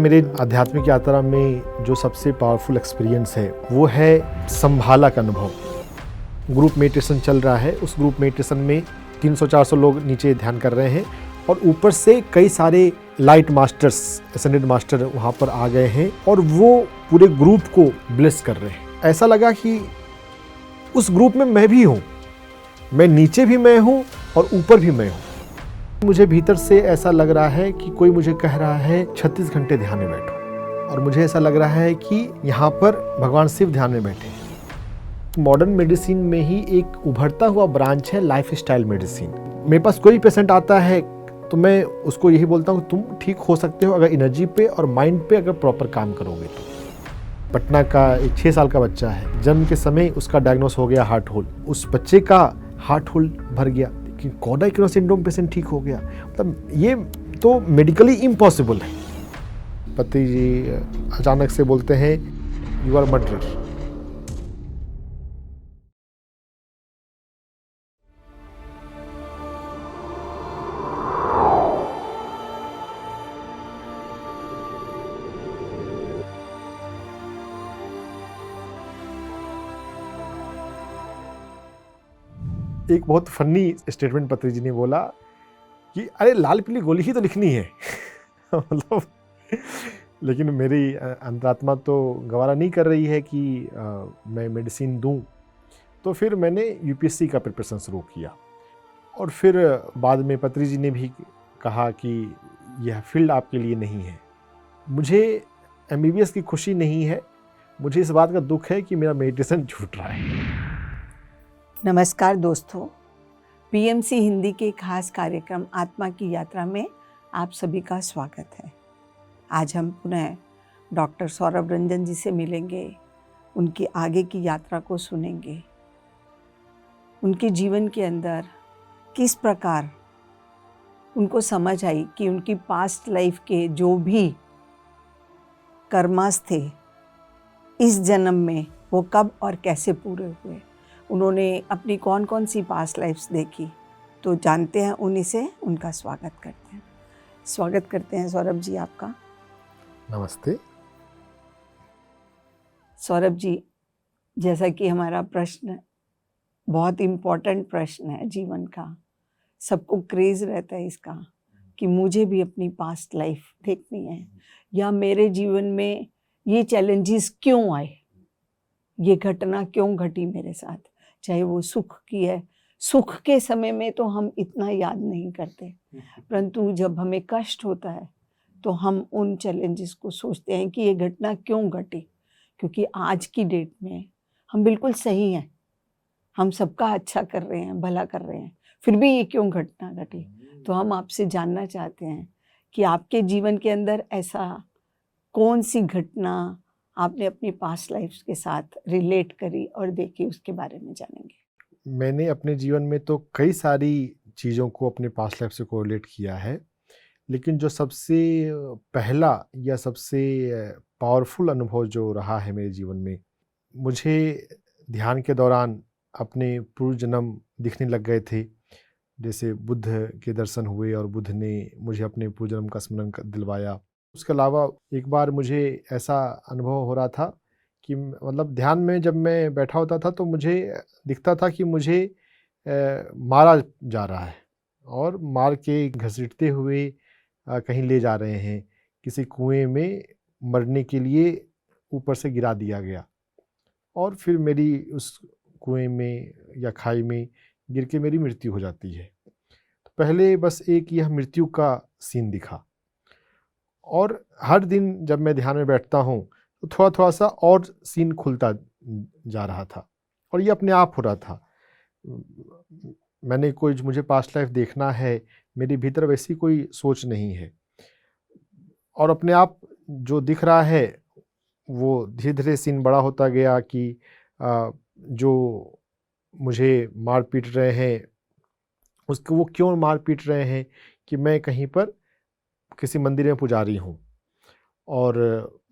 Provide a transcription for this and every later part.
मेरे आध्यात्मिक यात्रा में जो सबसे पावरफुल एक्सपीरियंस है वो है संभाला का अनुभव। ग्रुप मेडिटेशन चल रहा है, उस ग्रुप मेडिटेशन में 300-400 लोग नीचे ध्यान कर रहे हैं और ऊपर से कई सारे लाइट मास्टर्स, एसेंडेड मास्टर वहाँ पर आ गए हैं और वो पूरे ग्रुप को ब्लेस कर रहे हैं। ऐसा लगा कि उस ग्रुप में मैं भी हूँ, मैं नीचे भी मैं हूँ और ऊपर भी मैं हूँ। मुझे भीतर से ऐसा लग रहा है कि कोई मुझे कह रहा है 36 घंटे ध्यान में बैठो, और मुझे ऐसा लग रहा है कि यहाँ पर भगवान शिव ध्यान में बैठे हैं। मॉडर्न मेडिसिन में ही एक उभरता हुआ ब्रांच है लाइफ स्टाइल मेडिसिन। मेरे पास कोई पेशेंट आता है तो मैं उसको यही बोलता हूँ तुम ठीक हो सकते हो अगर एनर्जी पे और माइंड पे अगर प्रॉपर काम करोगे तो। पटना का एक 6 साल का बच्चा है, जन्म के समय उसका डायग्नोस हो गया हार्ट होल। उस बच्चे का हार्ट होल भर गया कि कॉर्डाइक्रो सिंड्रोम पेशेंट ठीक हो गया। मतलब ये तो मेडिकली इम्पॉसिबल है। पति जी अचानक से बोलते हैं यू आर मर्डरर। एक बहुत फनी स्टेटमेंट पत्री जी ने बोला कि अरे लाल पीली गोली ही तो लिखनी है मतलब लेकिन मेरी अंतरात्मा तो गवारा नहीं कर रही है कि मैं मेडिसिन दूं। तो फिर मैंने यूपीएससी का प्रिपरेशन शुरू किया और फिर बाद में पत्री जी ने भी कहा कि यह फील्ड आपके लिए नहीं है। मुझे एमबीबीएस की खुशी नहीं है, मुझे इस बात का दुख है कि मेरा मेडिटेशन छूट रहा है। नमस्कार दोस्तों, पीएमसी हिंदी के खास कार्यक्रम आत्मा की यात्रा में आप सभी का स्वागत है। आज हम पुनः डॉक्टर सौरभ रंजन जी से मिलेंगे, उनकी आगे की यात्रा को सुनेंगे। उनके जीवन के अंदर किस प्रकार उनको समझ आई कि उनकी पास्ट लाइफ के जो भी कर्मास थे इस जन्म में वो कब और कैसे पूरे हुए, उन्होंने अपनी कौन कौन सी पास्ट लाइफ्स देखी। तो जानते हैं उन्हीं से, उनका स्वागत करते हैं सौरभ जी आपका। नमस्ते। सौरभ जी, जैसा कि हमारा प्रश्न बहुत इम्पोर्टेंट प्रश्न है जीवन का, सबको क्रेज़ रहता है इसका कि मुझे भी अपनी पास्ट लाइफ देखनी है, या मेरे जीवन में ये चैलेंजेस क्यों आए, ये घटना क्यों घटी मेरे साथ, चाहे वो सुख की है। सुख के समय में तो हम इतना याद नहीं करते, परंतु जब हमें कष्ट होता है तो हम उन चैलेंजेस को सोचते हैं कि ये घटना क्यों घटी। क्योंकि आज की डेट में हम बिल्कुल सही हैं, हम सबका अच्छा कर रहे हैं, भला कर रहे हैं, फिर भी ये क्यों घटना घटी। तो हम आपसे जानना चाहते हैं कि आपके जीवन के अंदर ऐसा कौन सी घटना आपने अपनी पास्ट लाइफ के साथ रिलेट करी और देखी, उसके बारे में जानेंगे। मैंने अपने जीवन में तो कई सारी चीज़ों को अपने पास्ट लाइफ से कोरिलेट किया है, लेकिन जो सबसे पहला या सबसे पावरफुल अनुभव जो रहा है मेरे जीवन में, मुझे ध्यान के दौरान अपने पूर्व जन्म दिखने लग गए थे। जैसे बुद्ध के दर्शन हुए और बुद्ध ने मुझे अपने पूर्व जन्म का स्मरण दिलवाया। उसके अलावा एक बार मुझे ऐसा अनुभव हो रहा था कि मतलब ध्यान में जब मैं बैठा होता था तो मुझे दिखता था कि मुझे मारा जा रहा है और मार के घसीटते हुए कहीं ले जा रहे हैं, किसी कुएं में मरने के लिए ऊपर से गिरा दिया गया और फिर मेरी उस कुएं में या खाई में गिर के मेरी मृत्यु हो जाती है। तो पहले बस एक यह मृत्यु का सीन दिखा, और हर दिन जब मैं ध्यान में बैठता हूँ तो थोड़ा थोड़ा सा और सीन खुलता जा रहा था और ये अपने आप हो रहा था। मैंने कोई मुझे पास्ट लाइफ देखना है, मेरे भीतर वैसी कोई सोच नहीं है, और अपने आप जो दिख रहा है वो धीरे धीरे सीन बड़ा होता गया कि जो मुझे मार पीट रहे हैं उसको वो क्यों मार पीट रहे हैं कि मैं कहीं पर किसी मंदिर में पुजारी हूँ और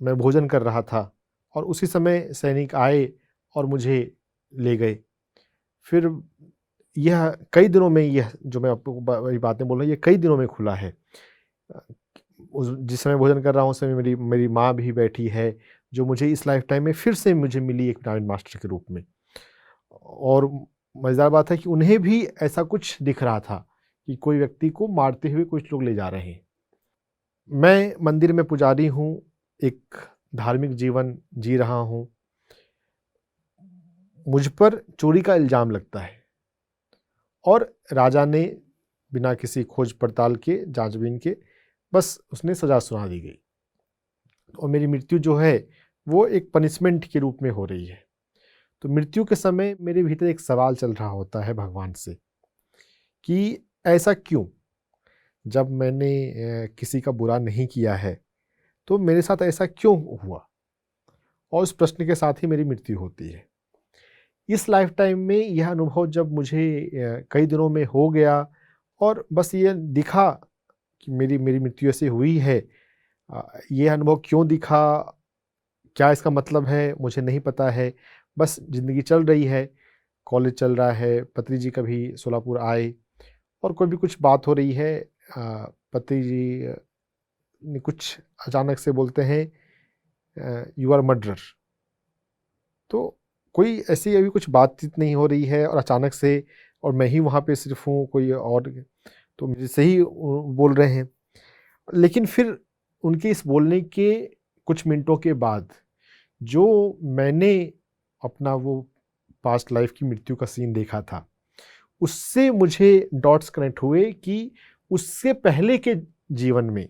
मैं भोजन कर रहा था और उसी समय सैनिक आए और मुझे ले गए। फिर यह कई दिनों में, यह जो मैं आपको बातें बोल रहा हूँ, ये कई दिनों में खुला है। जिस समय भोजन कर रहा हूँ उस समय मेरी मेरी माँ भी बैठी है, जो मुझे इस लाइफ टाइम में फिर से मुझे मिली एक नारायण मास्टर के रूप में। और मज़ेदार बात है कि उन्हें भी ऐसा कुछ दिख रहा था कि कोई व्यक्ति को मारते हुए कुछ लोग ले जा रहे हैं। मैं मंदिर में पुजारी हूँ, एक धार्मिक जीवन जी रहा हूँ। मुझ पर चोरी का इल्ज़ाम लगता है और राजा ने बिना किसी खोज पड़ताल के, जांचबीन के, बस उसने सज़ा सुना दी गई और मेरी मृत्यु जो है वो एक पनिशमेंट के रूप में हो रही है। तो मृत्यु के समय मेरे भीतर एक सवाल चल रहा होता है भगवान से कि ऐसा क्यों? जब मैंने किसी का बुरा नहीं किया है तो मेरे साथ ऐसा क्यों हुआ? और उस प्रश्न के साथ ही मेरी मृत्यु होती है। इस लाइफ टाइम में यह अनुभव जब मुझे कई दिनों में हो गया और बस ये दिखा कि मेरी मेरी मृत्यु ऐसे हुई है। ये अनुभव क्यों दिखा, क्या इसका मतलब है, मुझे नहीं पता है। बस ज़िंदगी चल रही है, कॉलेज चल रहा है, पत्री जी कभी सोलापुर आए और कोई भी कुछ बात हो रही है। पत्री जी ने कुछ अचानक से बोलते हैं यू आर मर्डरर। तो कोई ऐसी अभी कुछ बातचीत नहीं हो रही है और अचानक से, और मैं ही वहाँ पे सिर्फ हूँ, कोई और तो मुझे से ही बोल रहे हैं। लेकिन फिर उनके इस बोलने के कुछ मिनटों के बाद जो मैंने अपना वो पास्ट लाइफ की मृत्यु का सीन देखा था, उससे मुझे डॉट्स कनेक्ट हुए कि उससे पहले के जीवन में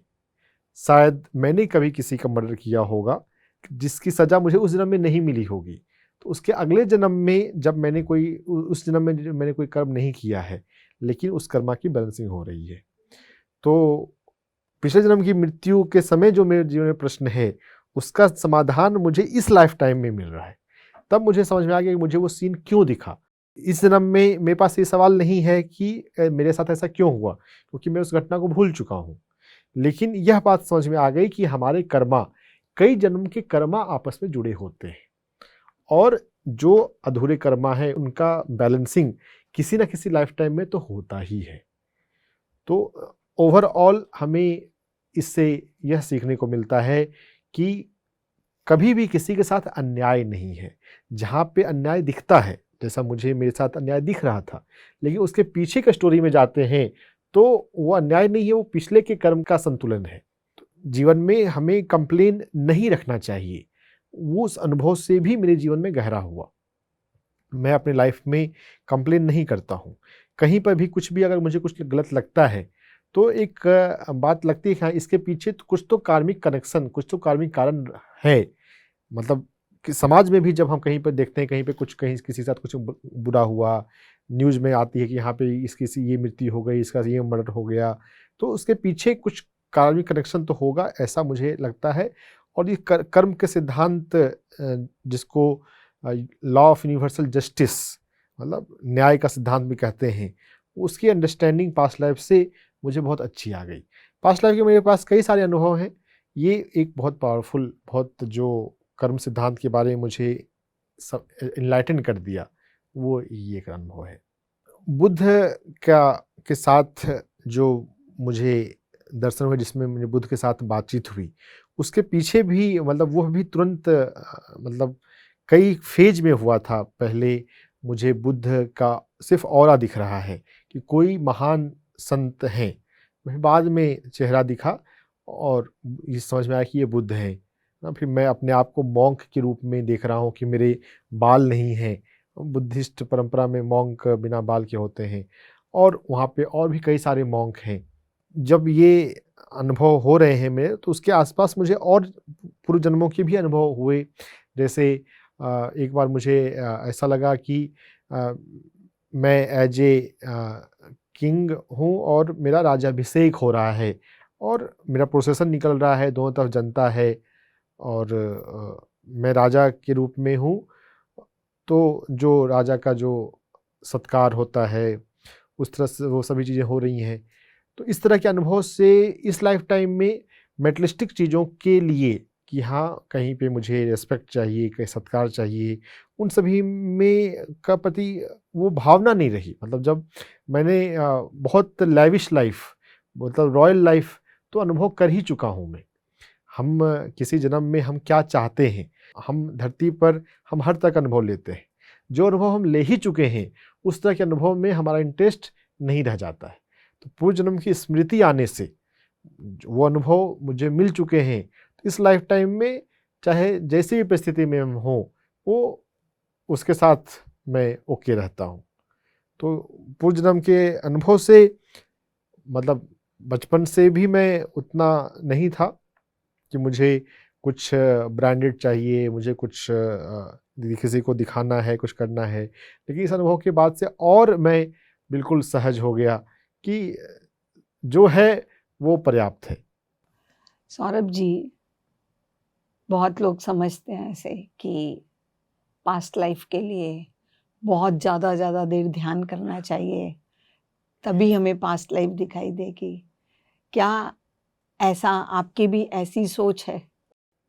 शायद मैंने कभी किसी का मर्डर किया होगा जिसकी सज़ा मुझे उस जन्म में नहीं मिली होगी। तो उसके अगले जन्म में जब मैंने कोई उस जन्म में मैंने कोई कर्म नहीं किया है, लेकिन उस कर्मा की बैलेंसिंग हो रही है। तो पिछले जन्म की मृत्यु के समय जो मेरे जीवन में प्रश्न है, उसका समाधान मुझे इस लाइफ टाइम में मिल रहा है। तब मुझे समझ में आ गया कि मुझे वो सीन क्यों दिखा। इस जन्म में मेरे पास ये सवाल नहीं है कि मेरे साथ ऐसा क्यों हुआ, क्योंकि मैं उस घटना को भूल चुका हूँ। लेकिन यह बात समझ में आ गई कि हमारे कर्मा, कई जन्म के कर्मा आपस में जुड़े होते हैं और जो अधूरे कर्मा है उनका बैलेंसिंग किसी न किसी लाइफ टाइम में तो होता ही है। तो ओवरऑल हमें इससे यह सीखने को मिलता है कि कभी भी किसी के साथ अन्याय नहीं है। जहाँ पे अन्याय दिखता है, जैसा मुझे मेरे साथ अन्याय दिख रहा था, लेकिन उसके पीछे के स्टोरी में जाते हैं तो वो अन्याय नहीं है, वो पिछले के कर्म का संतुलन है। तो जीवन में हमें कंप्लेन नहीं रखना चाहिए। वो उस अनुभव से भी मेरे जीवन में गहरा हुआ। मैं अपने लाइफ में कंप्लेन नहीं करता हूँ। कहीं पर भी कुछ भी अगर मुझे कुछ गलत लगता है तो एक बात लगती है कि हाँ, इसके पीछे तो कुछ तो कार्मिक कनेक्शन, कुछ तो कार्मिक कारण है। मतलब कि समाज में भी जब हम कहीं पर देखते हैं, कहीं पे कुछ, कहीं किसी के साथ कुछ बुरा हुआ, न्यूज़ में आती है कि यहाँ पे इसकी ये मृत्यु हो गई, इसका ये मर्डर हो गया, तो उसके पीछे कुछ कार्मिक कनेक्शन तो होगा, ऐसा मुझे लगता है। और ये कर्म के सिद्धांत, जिसको लॉ ऑफ यूनिवर्सल जस्टिस, मतलब न्याय का सिद्धांत भी कहते हैं, उसकी अंडरस्टैंडिंग पास्ट लाइफ से मुझे बहुत अच्छी आ गई। पास्ट लाइफ के मेरे पास कई सारे अनुभव हैं। ये एक बहुत पावरफुल, बहुत जो कर्म सिद्धांत के बारे में मुझे सब इनलाइटन कर दिया, वो ये एक अनुभव है। बुद्ध के साथ जो मुझे दर्शन हुए, जिसमें मुझे बुद्ध के साथ बातचीत हुई, उसके पीछे भी मतलब वो भी तुरंत मतलब कई फेज में हुआ था। पहले मुझे बुद्ध का सिर्फ ऑरा दिख रहा है कि कोई महान संत हैं, बाद में चेहरा दिखा और ये समझ में आया कि ये बुद्ध हैं ना। फिर मैं अपने आप को मॉन्क के रूप में देख रहा हूँ कि मेरे बाल नहीं हैं। बुद्धिस्ट परंपरा में मॉन्क बिना बाल के होते हैं और वहाँ पे और भी कई सारे मॉन्क हैं। जब ये अनुभव हो रहे हैं मेरे, तो उसके आसपास मुझे और पूर्व जन्मों के भी अनुभव हुए। जैसे एक बार मुझे ऐसा लगा कि मैं एज ए किंग हूँ और मेरा राज्याभिषेक हो रहा है और मेरा प्रोसेसन निकल रहा है, दोनों तरफ जनता है और मैं राजा के रूप में हूँ। तो जो राजा का जो सत्कार होता है, उस तरह से वो सभी चीज़ें हो रही हैं। तो इस तरह के अनुभव से इस लाइफ टाइम में मेटलिस्टिक चीज़ों के लिए कि हाँ, कहीं पे मुझे रिस्पेक्ट चाहिए, कहीं सत्कार चाहिए, उन सभी में का प्रति वो भावना नहीं रही। मतलब जब मैंने बहुत लैविश लाइफ, मतलब रॉयल लाइफ तो अनुभव कर ही चुका हूँ मैं। हम किसी जन्म में हम क्या चाहते हैं, हम धरती पर हम हर तरह का अनुभव लेते हैं। जो अनुभव हम ले ही चुके हैं उस तरह के अनुभव में हमारा इंटरेस्ट नहीं रह जाता है। तो पूर्व जन्म की स्मृति आने से वो अनुभव मुझे मिल चुके हैं, तो इस लाइफ टाइम में चाहे जैसी भी परिस्थिति में हम हों, वो उसके साथ मैं ओके रहता हूँ। तो पूर्व जन्म के अनुभव से मतलब बचपन से भी मैं उतना नहीं था कि मुझे कुछ ब्रांडेड चाहिए, मुझे कुछ किसी को दिखाना है, कुछ करना है। लेकिन इस अनुभव के बाद से और मैं बिल्कुल सहज हो गया कि जो है वो पर्याप्त है। सौरभ जी, बहुत लोग समझते हैं ऐसे कि पास्ट लाइफ के लिए बहुत ज़्यादा देर ध्यान करना चाहिए, तभी हमें पास्ट लाइफ दिखाई देगी। क्या ऐसा आपकी भी ऐसी सोच है?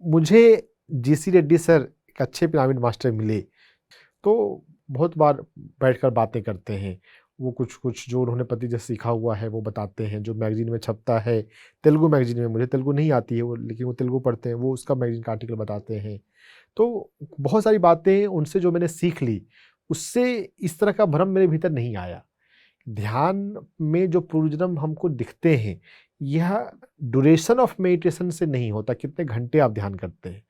मुझे जीसी रेड्डी सर एक अच्छे पिरामिड मास्टर मिले, तो बहुत बार बैठकर बातें करते हैं। वो कुछ जो उन्होंने पति से सीखा हुआ है वो बताते हैं, जो मैगजीन में छपता है, तेलुगु मैगजीन में, मुझे तेलुगु नहीं आती है वो, लेकिन वो तेलुगु पढ़ते हैं, वो उसका मैगजीन का आर्टिकल बताते हैं। तो बहुत सारी बातें उनसे जो मैंने सीख ली, उससे इस तरह का भ्रम मेरे भीतर नहीं आया। ध्यान में जो पूर्वजन्म हमको दिखते हैं, यह ड्यूरेशन ऑफ मेडिटेशन से नहीं होता, कितने घंटे आप ध्यान करते हैं।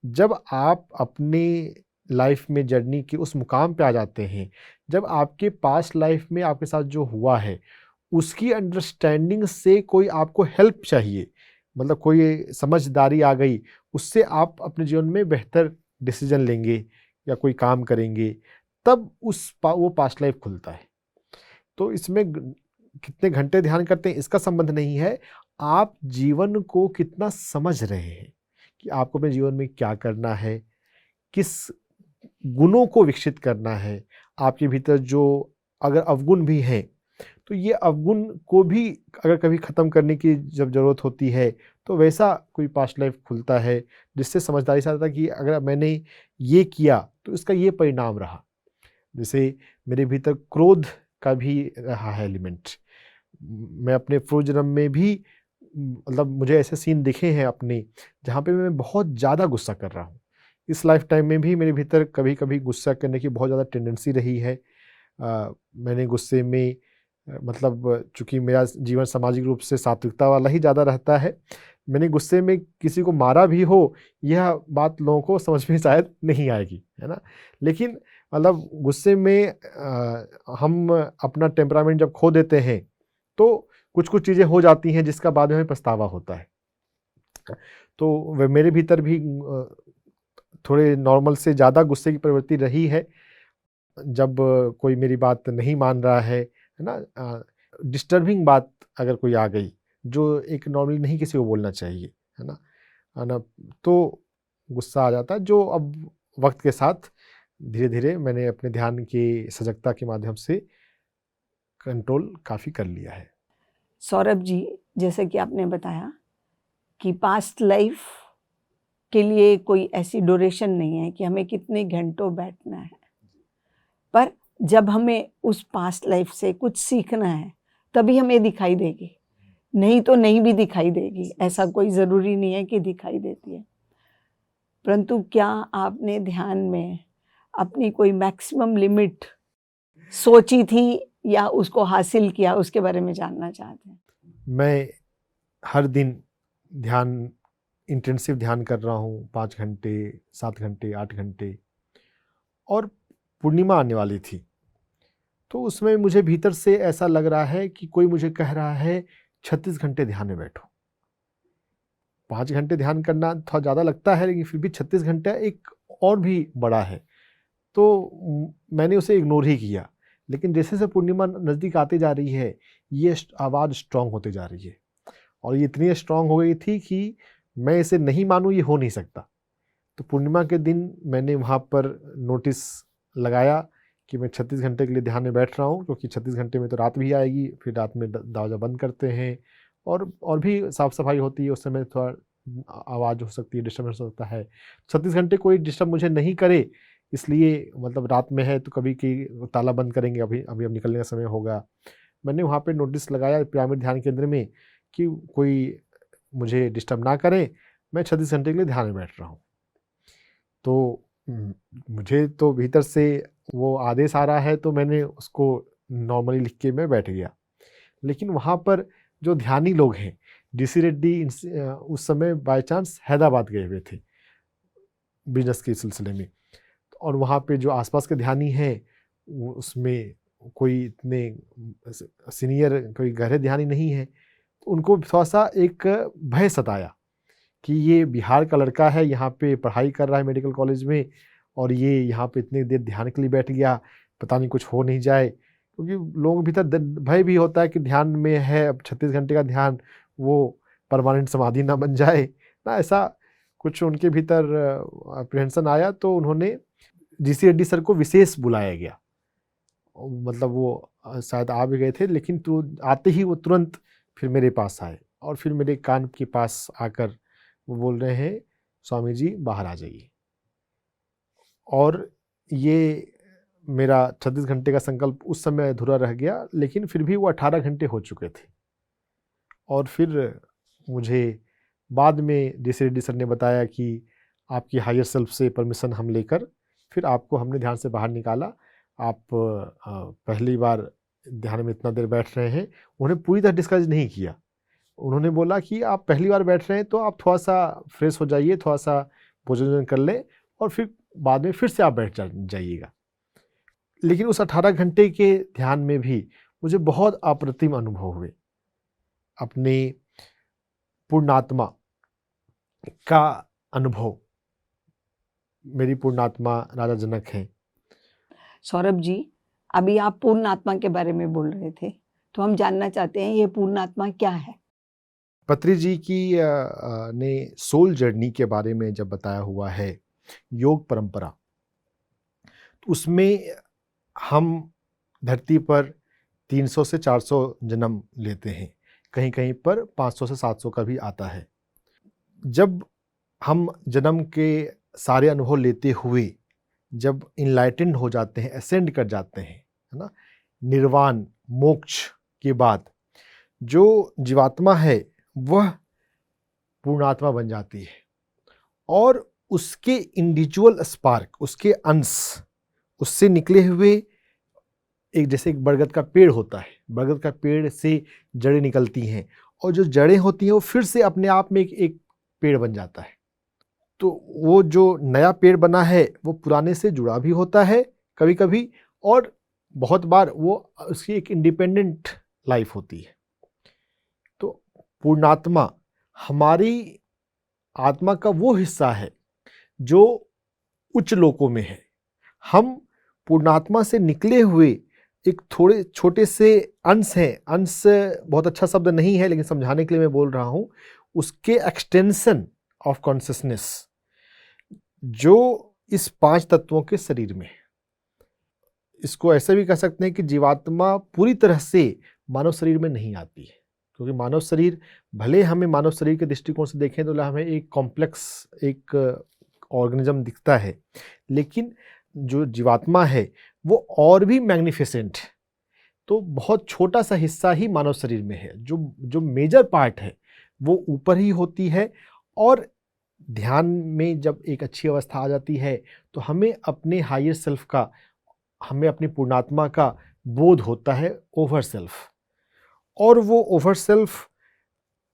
जब आप अपने लाइफ में जर्नी के उस मुकाम पे आ जाते हैं, जब आपके पास्ट लाइफ में आपके साथ जो हुआ है उसकी अंडरस्टैंडिंग से कोई आपको हेल्प चाहिए, मतलब कोई समझदारी आ गई, उससे आप अपने जीवन में बेहतर डिसीजन लेंगे या कोई काम करेंगे, तब वो पास्ट लाइफ खुलता है। तो इसमें कितने घंटे ध्यान करते हैं इसका संबंध नहीं है, आप जीवन को कितना समझ रहे हैं कि आपको अपने जीवन में क्या करना है, किस गुणों को विकसित करना है। आपके भीतर जो अगर अवगुण भी हैं, तो ये अवगुण को भी अगर कभी ख़त्म करने की जब ज़रूरत होती है, तो वैसा कोई पास्ट लाइफ खुलता है, जिससे समझदारी से आता है कि अगर मैंने ये किया तो इसका ये परिणाम रहा। जैसे मेरे भीतर क्रोध का भी रहा है एलिमेंट। मैं अपने पूर्व जन्म में भी मतलब मुझे ऐसे सीन दिखे हैं अपने, जहाँ पे मैं बहुत ज़्यादा गुस्सा कर रहा हूँ। इस लाइफ टाइम में भी मेरे भीतर कभी कभी गुस्सा करने की बहुत ज़्यादा टेंडेंसी रही है। मैंने गुस्से में मतलब चूँकि मेरा जीवन सामाजिक रूप से सात्विकता वाला ही ज़्यादा रहता है, मैंने गुस्से में किसी को मारा भी हो, यह बात लोगों को समझ में शायद नहीं आएगी, है ना। लेकिन मतलब गुस्से में हम अपना टेम्परामेंट जब खो देते हैं, तो कुछ कुछ चीज़ें हो जाती हैं जिसका बाद में हमें पछतावा होता है। तो वह मेरे भीतर भी थोड़े नॉर्मल से ज़्यादा गुस्से की प्रवृत्ति रही है। जब कोई मेरी बात नहीं मान रहा है ना, डिस्टर्बिंग बात अगर कोई आ गई जो एक नॉर्मली नहीं किसी को बोलना चाहिए, है ना, तो गुस्सा आ जाता है, जो अब वक्त के साथ धीरे धीरे मैंने अपने ध्यान की सजगता के माध्यम से कंट्रोल काफ़ी कर लिया है। सौरभ जी, जैसे कि आपने बताया कि पास्ट लाइफ के लिए कोई ऐसी ड्यूरेशन नहीं है कि हमें कितने घंटों बैठना है, पर जब हमें उस पास्ट लाइफ से कुछ सीखना है तभी हमें दिखाई देगी, नहीं तो नहीं भी दिखाई देगी। ऐसा कोई ज़रूरी नहीं है कि दिखाई देती है। परंतु क्या आपने ध्यान में अपनी कोई मैक्सिमम लिमिट सोची थी या उसको हासिल किया, उसके बारे में जानना चाहते हैं। मैं हर दिन ध्यान, इंटेंसिव ध्यान कर रहा हूँ, 5 घंटे, 7 घंटे, 8 घंटे, और पूर्णिमा आने वाली थी, तो उसमें मुझे भीतर से ऐसा लग रहा है कि कोई मुझे कह रहा है 36 घंटे ध्यान में बैठो। 5 घंटे ध्यान करना थोड़ा ज़्यादा लगता है, लेकिन फिर भी 36 घंटा एक और भी बड़ा है, तो मैंने उसे इग्नोर ही किया। लेकिन जैसे जैसे पूर्णिमा नज़दीक आती जा रही है, ये आवाज़ स्ट्रांग होते जा रही है, और ये इतनी स्ट्रांग हो गई थी कि मैं इसे नहीं मानूँ, ये हो नहीं सकता। तो पूर्णिमा के दिन मैंने वहाँ पर नोटिस लगाया कि मैं 36 घंटे के लिए ध्यान में बैठ रहा हूँ, क्योंकि 36 घंटे में तो रात भी आएगी, फिर रात में दरवाज़ा बंद करते हैं, और भी साफ़ सफाई होती है, उस समय थोड़ा आवाज़ हो सकती है, डिस्टर्बेंस हो सकता है। 36 घंटे कोई डिस्टर्ब मुझे नहीं करे, इसलिए मतलब रात में है तो कभी कि ताला बंद करेंगे, अभी अब निकलने का समय होगा। मैंने वहाँ पे नोटिस लगाया पिरामिड ध्यान केंद्र में कि कोई मुझे डिस्टर्ब ना करें, मैं 36 घंटे के लिए ध्यान में बैठ रहा हूँ। तो मुझे तो भीतर से वो आदेश आ रहा है, तो मैंने उसको नॉर्मली लिख के मैं बैठ गया। लेकिन वहाँ पर जो ध्यानी लोग हैं, डीसी रेड्डी उस समय बाय चांस हैदराबाद गए हुए थे बिजनेस के सिलसिले में, और वहाँ पे जो आसपास के ध्यानी हैं उसमें कोई इतने सीनियर, कोई गहरे ध्यानी नहीं है। तो उनको थोड़ा सा एक भय सताया कि ये बिहार का लड़का है, यहाँ पे पढ़ाई कर रहा है मेडिकल कॉलेज में, और ये यहाँ पे इतनी देर ध्यान के लिए बैठ गया, पता नहीं कुछ हो नहीं जाए। क्योंकि लोगों के भीतर भय भी होता है कि ध्यान में है, अब 36 घंटे का ध्यान, वो परमानेंट समाधि ना बन जाए ना, ऐसा कुछ उनके भीतर अप्रिहेंशन आया। तो उन्होंने डीसी रेड्डी सर को विशेष बुलाया गया, मतलब वो शायद आ भी गए थे, लेकिन तो आते ही वो तुरंत फिर मेरे पास आए, और फिर मेरे कान के पास आकर वो बोल रहे हैं, स्वामी जी बाहर आ जाइए। और ये मेरा 36 घंटे का संकल्प उस समय अधूरा रह गया, लेकिन फिर भी वो 18 घंटे हो चुके थे। और फिर मुझे बाद में डीसी रेड्डी सर ने बताया कि आपकी हायर सेल्फ से परमिशन हम लेकर फिर आपको हमने ध्यान से बाहर निकाला। आप पहली बार ध्यान में इतना देर बैठ रहे हैं। उन्हें पूरी तरह डिस्करेज नहीं किया। उन्होंने बोला कि आप पहली बार बैठ रहे हैं तो आप थोड़ा सा फ्रेश हो जाइए, थोड़ा सा भोजन कर लें, और फिर बाद में फिर से आप बैठ जाइएगा। लेकिन उस 18 घंटे के ध्यान में भी मुझे बहुत अप्रतिम अनुभव हुए। अपने पूर्णात्मा का अनुभव, मेरी पूर्णात्मा राजा जनक हैं। सौरभ जी, अभी आप पूर्ण आत्मा के बारे में बोल रहे थे, तो हम जानना चाहते हैं ये पूर्ण आत्मा क्या है। पत्री जी की ने सोल जर्नी के बारे में जब बताया हुआ है, योग परंपरा, तो उसमें हम धरती पर 300 से 400 जन्म लेते हैं, कहीं कहीं पर 500 से 700 का भी आता है। जब हम जन्म के सारे अनुभव लेते हुए जब इनलाइटेंड हो जाते हैं, असेंड कर जाते हैं, है ना, निर्वाण मोक्ष के बाद जो जीवात्मा है वह पूर्णात्मा बन जाती है, और उसके इंडिविजुअल स्पार्क, उसके अंश, उससे निकले हुए एक, जैसे एक बरगद का पेड़ होता है, बरगद का पेड़ से जड़ें निकलती हैं, और जो जड़ें होती हैं वो फिर से अपने आप में एक पेड़ बन जाता है। तो वो जो नया पेड़ बना है वो पुराने से जुड़ा भी होता है कभी कभी, और बहुत बार वो उसकी एक इंडिपेंडेंट लाइफ होती है। तो पूर्णात्मा हमारी आत्मा का वो हिस्सा है जो उच्च लोकों में है। हम पूर्णात्मा से निकले हुए एक थोड़े छोटे से अंश हैं। अंश बहुत अच्छा शब्द नहीं है, लेकिन समझाने के लिए मैं बोल रहा हूँ। उसके एक्सटेंशन ऑफ कॉन्शियसनेस जो इस 5 तत्वों के शरीर में है। इसको ऐसे भी कह सकते हैं कि जीवात्मा पूरी तरह से मानव शरीर में नहीं आती है, क्योंकि मानव शरीर, भले हमें मानव शरीर के दृष्टिकोण से देखें तो हमें एक कॉम्प्लेक्स एक ऑर्गेनिज्म दिखता है, लेकिन जो जीवात्मा है वो और भी मैग्निफिसेंट है। तो बहुत छोटा सा हिस्सा ही मानव शरीर में है, जो मेजर पार्ट है वो ऊपर ही होती है। और ध्यान में जब एक अच्छी अवस्था आ जाती है तो हमें अपने हायर सेल्फ का, हमें अपनी पूर्णात्मा का बोध होता है, ओवर सेल्फ। और वो ओवर सेल्फ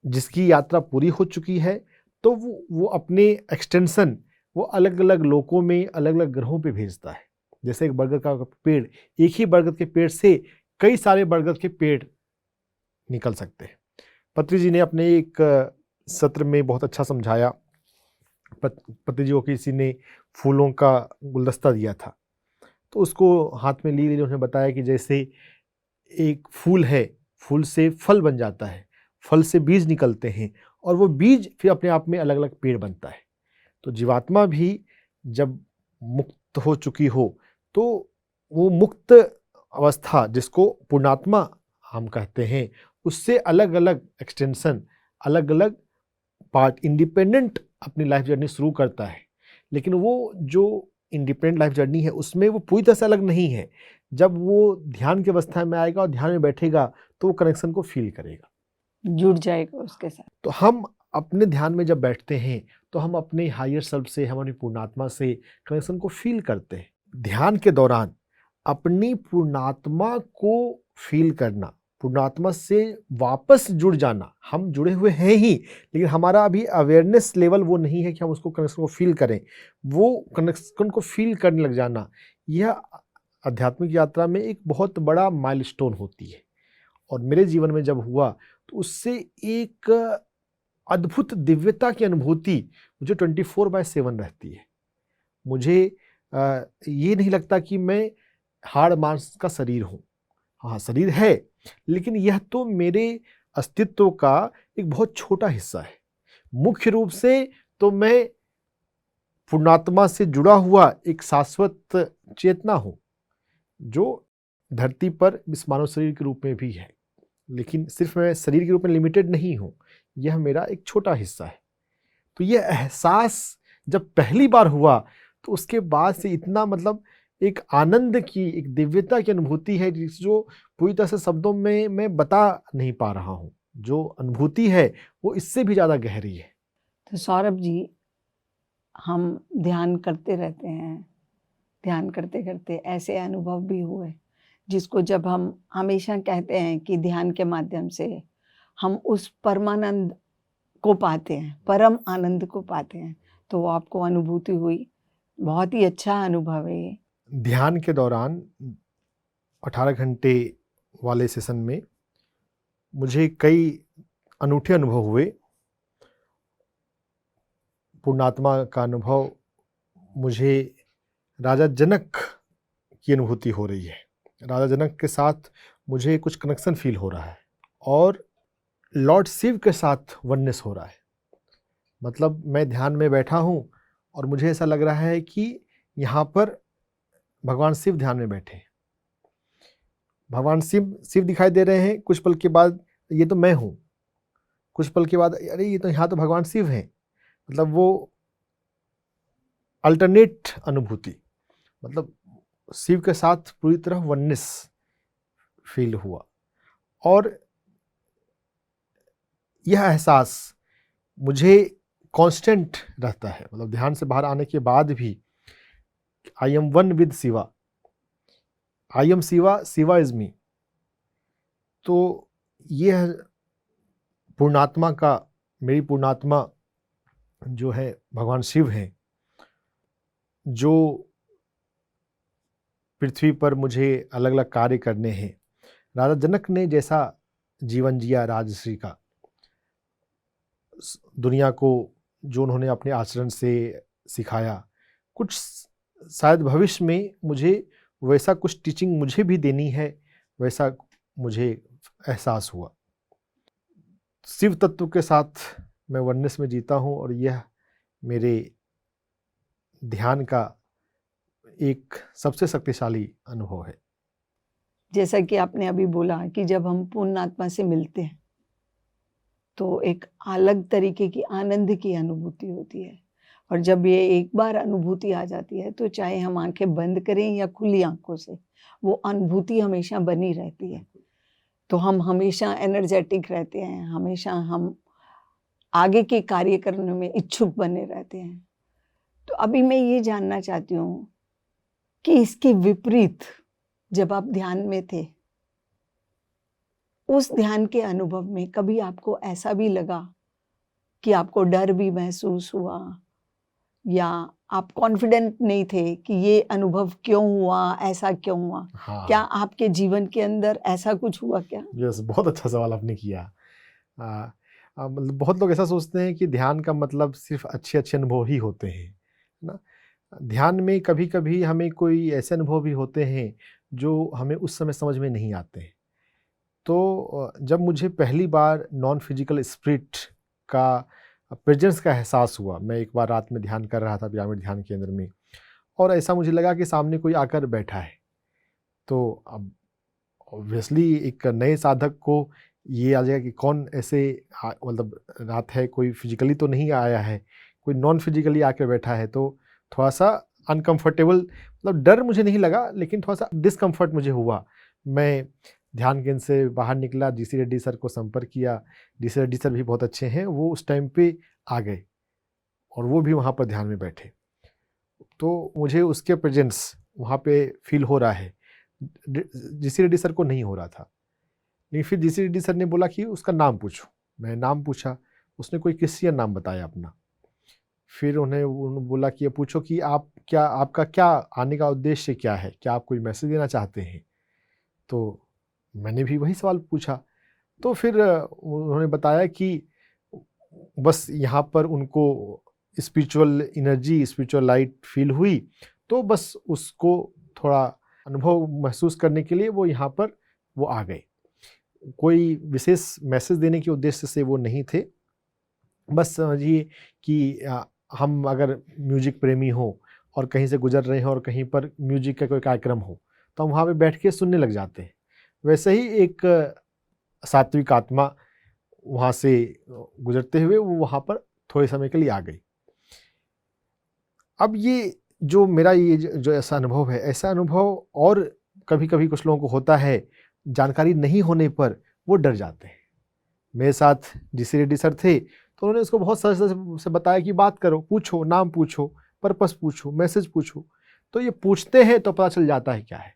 जिसकी यात्रा पूरी हो चुकी है, तो वो अपने एक्सटेंशन वो अलग अलग लोकों में, अलग अलग ग्रहों पे भेजता है। जैसे एक बरगद का पेड़, एक ही बरगद के पेड़ से कई सारे बरगद के पेड़ निकल सकते हैं। पत्री जी ने अपने एक सत्र में बहुत अच्छा समझाया। पत्री जी को किसी ने फूलों का गुलदस्ता दिया था, तो उसको हाथ में लिए उन्होंने बताया कि जैसे एक फूल है, फूल से फल बन जाता है, फल से बीज निकलते हैं, और वो बीज फिर अपने आप में अलग अलग पेड़ बनता है। तो जीवात्मा भी जब मुक्त हो चुकी हो तो वो मुक्त अवस्था, जिसको पूर्णात्मा हम कहते हैं, उससे अलग अलग एक्सटेंशन, अलग अलग पार्ट इंडिपेंडेंट अपनी लाइफ जर्नी शुरू करता है। लेकिन वो जो इंडिपेंडेंट लाइफ जर्नी है उसमें वो पूरी तरह से अलग नहीं है। जब वो ध्यान की अवस्था में आएगा और ध्यान में बैठेगा तो वो कनेक्शन को फील करेगा, जुड़ जाएगा उसके साथ। तो हम अपने ध्यान में जब बैठते हैं तो हम अपने हायर सेल्फ से, हम अपनी पूर्णात्मा से कनेक्शन को फील करते हैं। ध्यान के दौरान अपनी पूर्णात्मा को फील करना, पूर्णात्मा से वापस जुड़ जाना, हम जुड़े हुए हैं ही, लेकिन हमारा अभी अवेयरनेस लेवल वो नहीं है कि हम उसको कनेक्शन को फील करें। वो कनेक्शन को फील करने लग जाना, यह आध्यात्मिक यात्रा में एक बहुत बड़ा माइलस्टोन होती है। और मेरे जीवन में जब हुआ तो उससे एक अद्भुत दिव्यता की अनुभूति मुझे 24/7 रहती है। मुझे ये नहीं लगता कि मैं हाड़ मांस का शरीर हूँ। हाँ, शरीर है, लेकिन यह तो मेरे अस्तित्व का एक बहुत छोटा हिस्सा है। मुख्य रूप से तो मैं पूर्णात्मा से जुड़ा हुआ एक शाश्वत चेतना हूँ, जो धरती पर इस मानव शरीर के रूप में भी है, लेकिन सिर्फ मैं शरीर के रूप में लिमिटेड नहीं हूँ, यह मेरा एक छोटा हिस्सा है। तो यह एहसास जब पहली बार हुआ तो उसके बाद से इतना मतलब एक आनंद की, एक दिव्यता की अनुभूति है जो पूरी तरह से शब्दों में मैं बता नहीं पा रहा हूँ। जो अनुभूति है वो इससे भी ज़्यादा गहरी है। तो सौरभ जी, हम ध्यान करते रहते हैं, ध्यान करते करते ऐसे अनुभव भी हुए जिसको जब हम हमेशा कहते हैं कि ध्यान के माध्यम से हम उस परमानंद को पाते हैं, परम आनंद को पाते हैं, तो वो आपको अनुभूति हुई। बहुत ही अच्छा अनुभव है ये। ध्यान के दौरान 18 घंटे वाले सेशन में मुझे कई अनूठे अनुभव हुए। पूर्णात्मा का अनुभव, मुझे राजा जनक की अनुभूति हो रही है। राजा जनक के साथ मुझे कुछ कनेक्शन फील हो रहा है और लॉर्ड शिव के साथ वननेस हो रहा है। मतलब मैं ध्यान में बैठा हूँ और मुझे ऐसा लग रहा है कि यहाँ पर भगवान शिव ध्यान में बैठे हैं। भगवान शिव दिखाई दे रहे हैं। कुछ पल के बाद ये तो मैं हूँ, कुछ पल के बाद अरे ये तो यहाँ तो भगवान शिव हैं। मतलब वो अल्टरनेट अनुभूति, मतलब शिव के साथ पूरी तरह वननेस फील हुआ। और यह एहसास मुझे कांस्टेंट रहता है। मतलब ध्यान से बाहर आने के बाद भी I am one with Shiva, I am Shiva, Shiva is me. तो यह पूर्णात्मा का, मेरी पूर्णात्मा जो है भगवान शिव हैं, जो पृथ्वी पर मुझे अलग अलग कार्य करने हैं। राजा जनक ने जैसा जीवन जिया राजश्री का, दुनिया को जो उन्होंने अपने आचरण से सिखाया, कुछ शायद भविष्य में मुझे वैसा कुछ टीचिंग मुझे भी देनी है, वैसा मुझे एहसास हुआ। शिव तत्व के साथ मैं वननेस में जीता हूँ और यह मेरे ध्यान का एक सबसे शक्तिशाली अनुभव है। जैसा कि आपने अभी बोला कि जब हम पूर्णात्मा से मिलते हैं तो एक अलग तरीके की आनंद की अनुभूति होती है। और जब ये एक बार अनुभूति आ जाती है तो चाहे हम आंखें बंद करें या खुली आंखों से, वो अनुभूति हमेशा बनी रहती है। तो हम हमेशा एनर्जेटिक रहते हैं, हमेशा हम आगे के कार्य करने में इच्छुक बने रहते हैं। तो अभी मैं ये जानना चाहती हूँ कि इसके विपरीत जब आप ध्यान में थे, उस ध्यान के अनुभव में कभी आपको ऐसा भी लगा कि आपको डर भी महसूस हुआ या आप कॉन्फिडेंट नहीं थे कि ये अनुभव क्यों हुआ, ऐसा क्यों हुआ? हाँ, क्या आपके जीवन के अंदर ऐसा कुछ हुआ क्या? यस, बहुत अच्छा सवाल आपने किया। मतलब बहुत लोग ऐसा सोचते हैं कि ध्यान का मतलब सिर्फ अच्छे अच्छे अनुभव ही होते हैं, है ना। ध्यान में कभी कभी हमें कोई ऐसे अनुभव भी होते हैं जो हमें उस समय समझ में नहीं आते हैं। तो जब मुझे पहली बार नॉन फिजिकल स्पिरिट का प्रेजेंस का एहसास हुआ, मैं एक बार रात में ध्यान कर रहा था पिरामिड ध्यान केंद्र में, और ऐसा मुझे लगा कि सामने कोई आकर बैठा है। तो अब ऑब्वियसली एक नए साधक को ये आ जाएगा कि कौन ऐसे मतलब रात है, कोई फिजिकली तो नहीं आया है, कोई नॉन फिजिकली आकर बैठा है। तो थोड़ा सा अनकंफर्टेबल, मतलब डर मुझे नहीं लगा, लेकिन थोड़ा सा डिस्कम्फर्ट मुझे हुआ। मैं ध्यान केंद्र से बाहर निकला, डीसी रेड्डी सर को संपर्क किया। डीसी रेड्डी सर भी बहुत अच्छे हैं, वो उस टाइम पे आ गए और वो भी वहाँ पर ध्यान में बैठे। तो मुझे उसके प्रेजेंस वहाँ पे फील हो रहा है, डीसी रेड्डी सर को नहीं हो रहा था। लेकिन फिर डीसी रेड्डी सर ने बोला कि उसका नाम पूछो। मैं नाम पूछा, उसने कोई क्रिश्चियन नाम बताया अपना। फिर उन्होंने बोला कि ये पूछो कि आपका क्या आने का उद्देश्य क्या है, क्या आप कोई मैसेज देना चाहते हैं। तो मैंने भी वही सवाल पूछा। तो फिर उन्होंने बताया कि बस यहाँ पर उनको spiritual energy, spiritual light feel हुई, तो बस उसको थोड़ा अनुभव महसूस करने के लिए वो यहाँ पर वो आ गए। कोई विशेष मैसेज देने के उद्देश्य से वो नहीं थे। बस समझिए कि हम अगर म्यूजिक प्रेमी हो और कहीं से गुजर रहे हैं और कहीं पर म्यूजिक का कोई कार्यक्रम हो, तो हम वहाँ पे बैठ के सुनने लग जाते हैं। वैसे ही एक सात्विक आत्मा वहाँ से गुजरते हुए वो वहाँ पर थोड़े समय के लिए आ गई। अब ये जो मेरा ये जो ऐसा अनुभव है, ऐसा अनुभव और कभी कभी कुछ लोगों को होता है, जानकारी नहीं होने पर वो डर जाते हैं। मेरे साथ डीसी रेड्डी सर थे, तो उन्होंने उसको बहुत सरल से बताया कि बात करो, पूछो, नाम पूछो, पर्पस पूछो, मैसेज पूछो। तो ये पूछते हैं तो पता चल जाता है क्या है।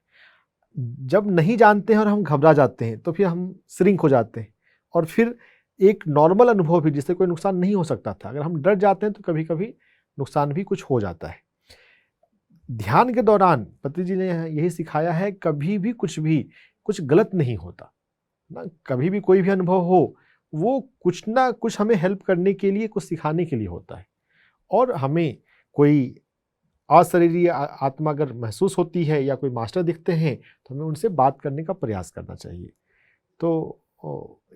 जब नहीं जानते हैं और हम घबरा जाते हैं तो फिर हम श्रिंक हो जाते हैं, और फिर एक नॉर्मल अनुभव भी जिससे कोई नुकसान नहीं हो सकता था, अगर हम डर जाते हैं तो कभी कभी नुकसान भी कुछ हो जाता है। ध्यान के दौरान पत्नी जी ने यही सिखाया है, कभी भी कुछ गलत नहीं होता ना। कभी भी कोई भी अनुभव हो, वो कुछ ना कुछ हमें हेल्प करने के लिए, कुछ सिखाने के लिए होता है। और हमें कोई अशरीरी आत्मा अगर महसूस होती है या कोई मास्टर दिखते हैं, तो हमें उनसे बात करने का प्रयास करना चाहिए। तो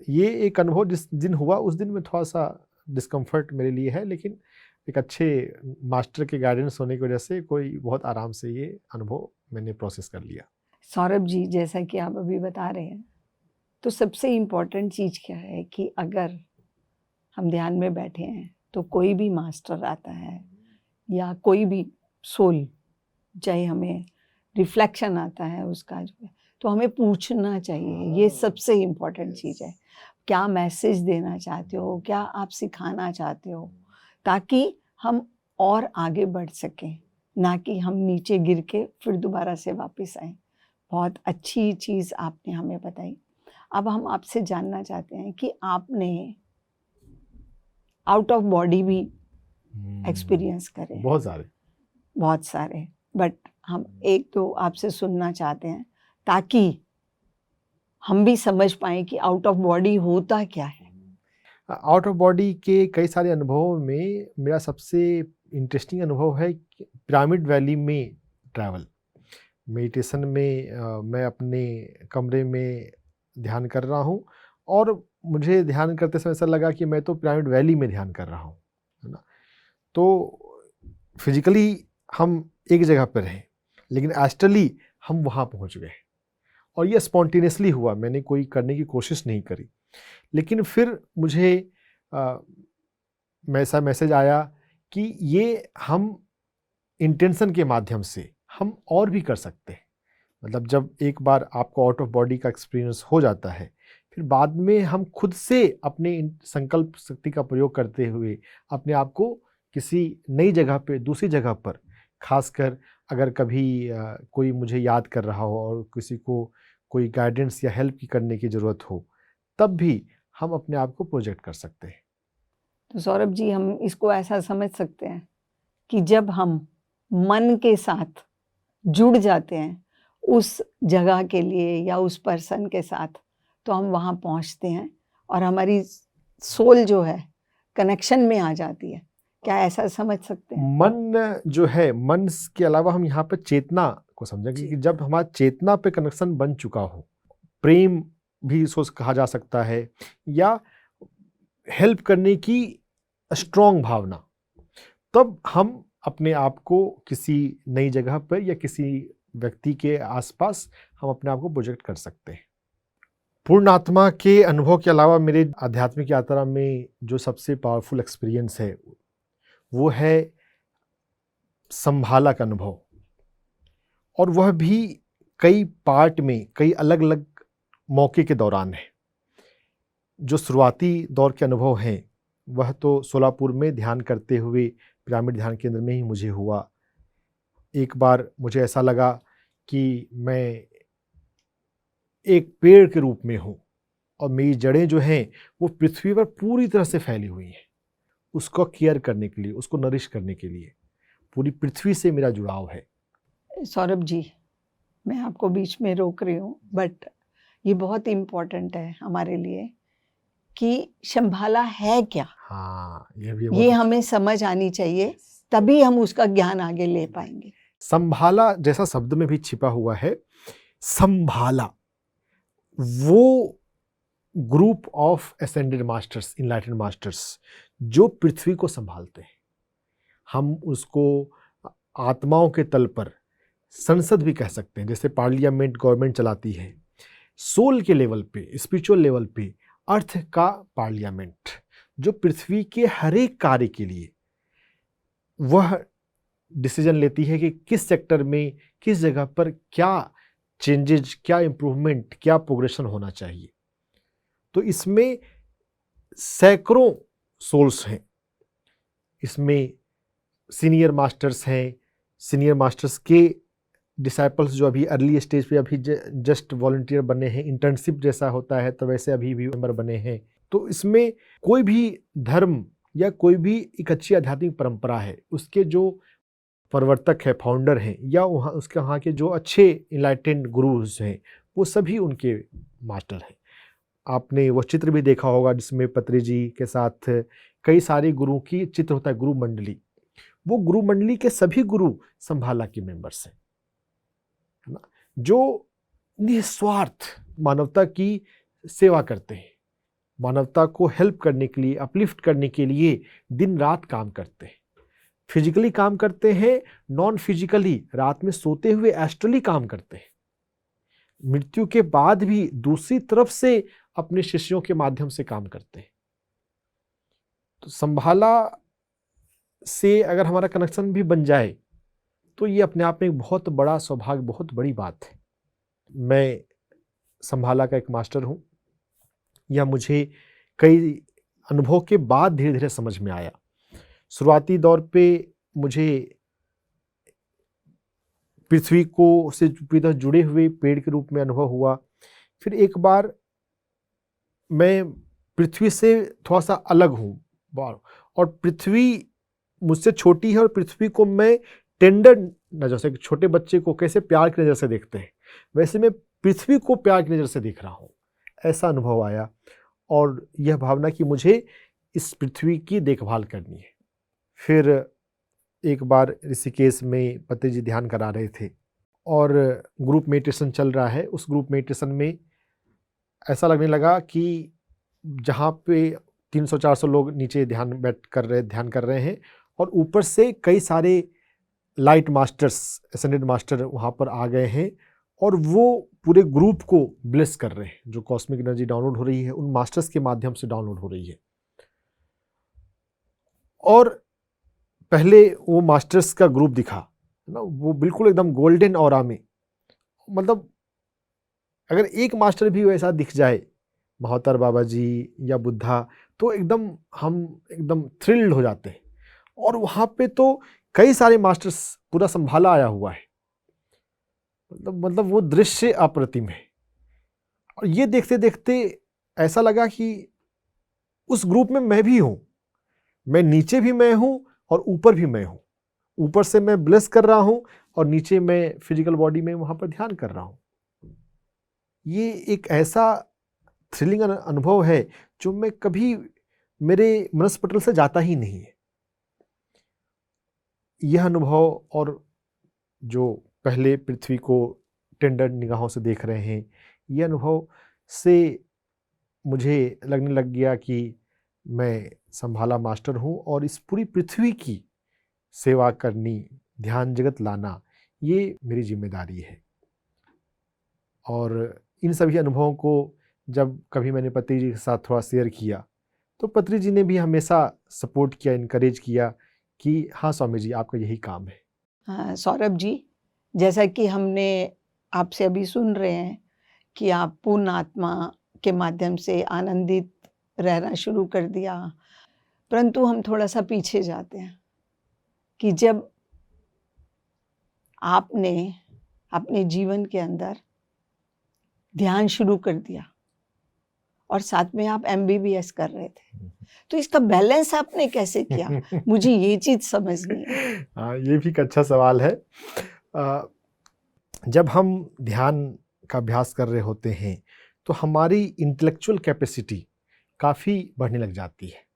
ये एक अनुभव जिस दिन हुआ, उस दिन में थोड़ा सा डिस्कम्फर्ट मेरे लिए है, लेकिन एक अच्छे मास्टर के गाइडेंस होने की वजह से कोई बहुत आराम से ये अनुभव मैंने प्रोसेस कर लिया। सौरभ जी, जैसा कि आप अभी बता रहे हैं, तो सबसे इम्पोर्टेंट चीज़ क्या है कि अगर हम ध्यान में बैठे हैं तो कोई भी मास्टर आता है या कोई भी सोल, चाहे हमें रिफ्लेक्शन आता है उसका जो है, तो हमें पूछना चाहिए। ये सबसे इम्पोर्टेंट चीज़ है। क्या मैसेज देना चाहते हो, क्या आप सिखाना चाहते हो, ताकि हम और आगे बढ़ सकें, ना कि हम नीचे गिर के फिर दोबारा से वापस आएं। बहुत अच्छी चीज़ आपने हमें बताई। अब हम आपसे जानना चाहते हैं कि आपने आउट ऑफ बॉडी भी एक्सपीरियंस करे। बहुत सारे, बट हम एक तो आपसे सुनना चाहते हैं ताकि हम भी समझ पाएं कि आउट ऑफ बॉडी होता क्या है। आउट ऑफ बॉडी के कई सारे अनुभवों में मेरा सबसे इंटरेस्टिंग अनुभव है पिरामिड वैली में ट्रैवल। मेडिटेशन में मैं अपने कमरे में ध्यान कर रहा हूँ, और मुझे ध्यान करते समय ऐसा लगा कि मैं तो पिरामिड वैली में ध्यान कर रहा हूँ, है ना। तो फिजिकली हम एक जगह पर हैं, लेकिन एस्ट्रली हम वहाँ पहुँच गए, और ये स्पॉन्टेनियसली हुआ, मैंने कोई करने की कोशिश नहीं करी। लेकिन फिर मुझे ऐसा मैसेज आया कि ये हम इंटेंशन के माध्यम से हम और भी कर सकते हैं। मतलब जब एक बार आपको आउट ऑफ बॉडी का एक्सपीरियंस हो जाता है, फिर बाद में हम खुद से अपने संकल्प शक्ति का प्रयोग करते हुए अपने आप को किसी नई जगह पे, दूसरी जगह पर, खासकर अगर कभी कोई मुझे याद कर रहा हो और किसी को कोई गाइडेंस या हेल्प की करने की ज़रूरत हो, तब भी हम अपने आप को प्रोजेक्ट कर सकते हैं। तो सौरभ जी, हम इसको ऐसा समझ सकते हैं कि जब हम मन के साथ जुड़ जाते हैं उस जगह के लिए या उस पर्सन के साथ, तो हम वहाँ पहुँचते हैं और हमारी सोल जो है कनेक्शन में आ जाती है। क्या ऐसा समझ सकते हैं? मन जो है, मन के अलावा हम यहाँ पे चेतना को समझेंगे कि जब हमारा चेतना पे कनेक्शन बन चुका हो, प्रेम भी इसको कहा जा सकता है, या हेल्प करने की स्ट्रॉन्ग भावना, तब हम अपने आप को किसी नई जगह पर या किसी व्यक्ति के आसपास हम अपने आप को प्रोजेक्ट कर सकते हैं। पूर्ण आत्मा के अनुभव के अलावा मेरे आध्यात्मिक यात्रा में जो सबसे पावरफुल एक्सपीरियंस है वो है संभाला का अनुभव, और वह भी कई पार्ट में, कई अलग अलग मौके के दौरान है। जो शुरुआती दौर के अनुभव हैं वह तो सोलापुर में ध्यान करते हुए पिरामिड ध्यान केंद्र में ही मुझे हुआ। एक बार मुझे ऐसा लगा कि मैं एक पेड़ के रूप में हूँ और मेरी जड़ें जो हैं वो पृथ्वी पर पूरी तरह से फैली हुई हैं। उसको केयर करने के लिए, उसको नरिश करने के लिए पूरी पृथ्वी से मेरा जुड़ाव है। सौरभ जी, मैं आपको बीच में रोक रही हूँ, बट ये बहुत इम्पोर्टेंट है हमारे लिए कि शंभाला है क्या। हाँ, ये ये हमें समझ आनी चाहिए, तभी हम उसका ज्ञान आगे ले पाएंगे। संभाला जैसा शब्द में भी छिपा हुआ है। संभाला वो group of ascended masters, enlightened masters जो पृथ्वी को संभालते हैं। हम उसको आत्माओं के तल पर संसद भी कह सकते हैं, जैसे पार्लियामेंट गवर्नमेंट चलाती है। सोल के लेवल पे, स्पिरिचुअल लेवल पे अर्थ का पार्लियामेंट जो पृथ्वी के हर एक कार्य के लिए वह डिसीजन लेती है कि किस सेक्टर में, किस जगह पर क्या चेंजेज, क्या इम्प्रूवमेंट, क्या प्रोग्रेशन होना चाहिए। तो इसमें सैकड़ों सोल्स हैं। इसमें सीनियर मास्टर्स हैं, सीनियर मास्टर्स के डिसाइपल्स जो अभी अर्ली स्टेज पे अभी जस्ट वॉलंटियर बने हैं, इंटर्नशिप जैसा होता है तो वैसे अभी भी मेंबर बने हैं। तो इसमें कोई भी धर्म या कोई भी एक अच्छी आध्यात्मिक परंपरा है, उसके जो प्रवर्तक है, फाउंडर हैं, या वहाँ के जो अच्छे इनलाइटेंड गुरुज हैं, वो सभी उनके मास्टर हैं। आपने वो चित्र भी देखा होगा जिसमें पत्री जी के साथ कई सारे गुरु की चित्र होता है, गुरु मंडली। वो गुरु मंडली के सभी गुरु संभाला के मेंबर्स हैं, है ना, जो निस्वार्थ मानवता की सेवा करते हैं, मानवता को हेल्प करने के लिए, अपलिफ्ट करने के लिए दिन रात काम करते हैं। फिजिकली काम करते हैं, नॉन फिजिकली रात में सोते हुए एस्ट्रली काम करते हैं। मृत्यु के बाद भी दूसरी तरफ से अपने शिष्यों के माध्यम से काम करते हैं। तो संभाला से अगर हमारा कनेक्शन भी बन जाए तो ये अपने आप में एक बहुत बड़ा सौभाग्य, बहुत बड़ी बात है। मैं संभाला का एक मास्टर हूँ, यह मुझे कई अनुभव के बाद धीरे धीरे समझ में आया। शुरुआती दौर पे मुझे पृथ्वी को से जुड़े हुए पेड़ के रूप में अनुभव हुआ। फिर एक बार मैं पृथ्वी से थोड़ा सा अलग हूँ और पृथ्वी मुझसे छोटी है और पृथ्वी को मैं टेंडर नजर से, छोटे बच्चे को कैसे प्यार की नज़र से देखते हैं, वैसे मैं पृथ्वी को प्यार की नज़र से देख रहा हूँ। ऐसा अनुभव आया और यह भावना कि मुझे इस पृथ्वी की देखभाल करनी है। फिर एक बार ऋषिकेश में पति जी ध्यान करा रहे थे और ग्रुप मेडिटेशन चल रहा है। उस ग्रुप मेडिटेशन में ऐसा लगने लगा कि जहाँ पे 300-400 लोग नीचे ध्यान कर रहे हैं और ऊपर से कई सारे लाइट मास्टर्स, एसेंडेड मास्टर वहाँ पर आ गए हैं और वो पूरे ग्रुप को ब्लेस कर रहे हैं। जो कॉस्मिक एनर्जी डाउनलोड हो रही है उन मास्टर्स के माध्यम से डाउनलोड हो रही है। और पहले वो मास्टर्स का ग्रुप दिखा ना, वो बिल्कुल एकदम गोल्डन ऑरा में, मतलब अगर एक मास्टर भी वैसा दिख जाए, महावतार बाबा जी या बुद्धा, तो एकदम हम एकदम थ्रिल्ड हो जाते हैं। और वहाँ पे तो कई सारे मास्टर्स, पूरा संभाला आया हुआ है, मतलब वो दृश्य अप्रतिम है। और ये देखते देखते ऐसा लगा कि उस ग्रुप में मैं भी हूँ, मैं नीचे भी मैं हूँ और ऊपर भी मैं हूँ। ऊपर से मैं ब्लेस कर रहा हूँ और नीचे मैं फिजिकल बॉडी में वहाँ पर ध्यान कर रहा हूँ। ये एक ऐसा थ्रिलिंग अनुभव है जो मैं कभी मेरे मनस्पटल से जाता ही नहीं है। यह अनुभव और जो पहले पृथ्वी को टेंडर निगाहों से देख रहे हैं, यह अनुभव से मुझे लगने लग गया कि मैं संभाला मास्टर हूँ और इस पूरी पृथ्वी की सेवा करनी, ध्यान जगत लाना, ये मेरी जिम्मेदारी है। और इन सभी अनुभवों को जब कभी मैंने पत्री जी के साथ थोड़ा शेयर किया तो पत्री जी ने भी हमेशा सपोर्ट किया, इनकरेज किया कि हाँ स्वामी जी, आपका यही काम है। हाँ सौरभ जी, जैसा कि हमने आपसे अभी सुन रहे हैं कि आप पूर्ण आत्मा के माध्यम से आनंदित रहना शुरू कर दिया, परंतु हम थोड़ा सा पीछे जाते हैं कि जब आपने अपने जीवन के अंदर ध्यान शुरू कर दिया और साथ में आप MBBS कर रहे थे, तो इसका बैलेंस आपने कैसे किया? मुझे ये चीज समझनी है। हाँ, ये भी एक अच्छा सवाल है। जब हम ध्यान का अभ्यास कर रहे होते हैं तो हमारी इंटेलेक्चुअल कैपेसिटी काफ़ी बढ़ने लग जाती है।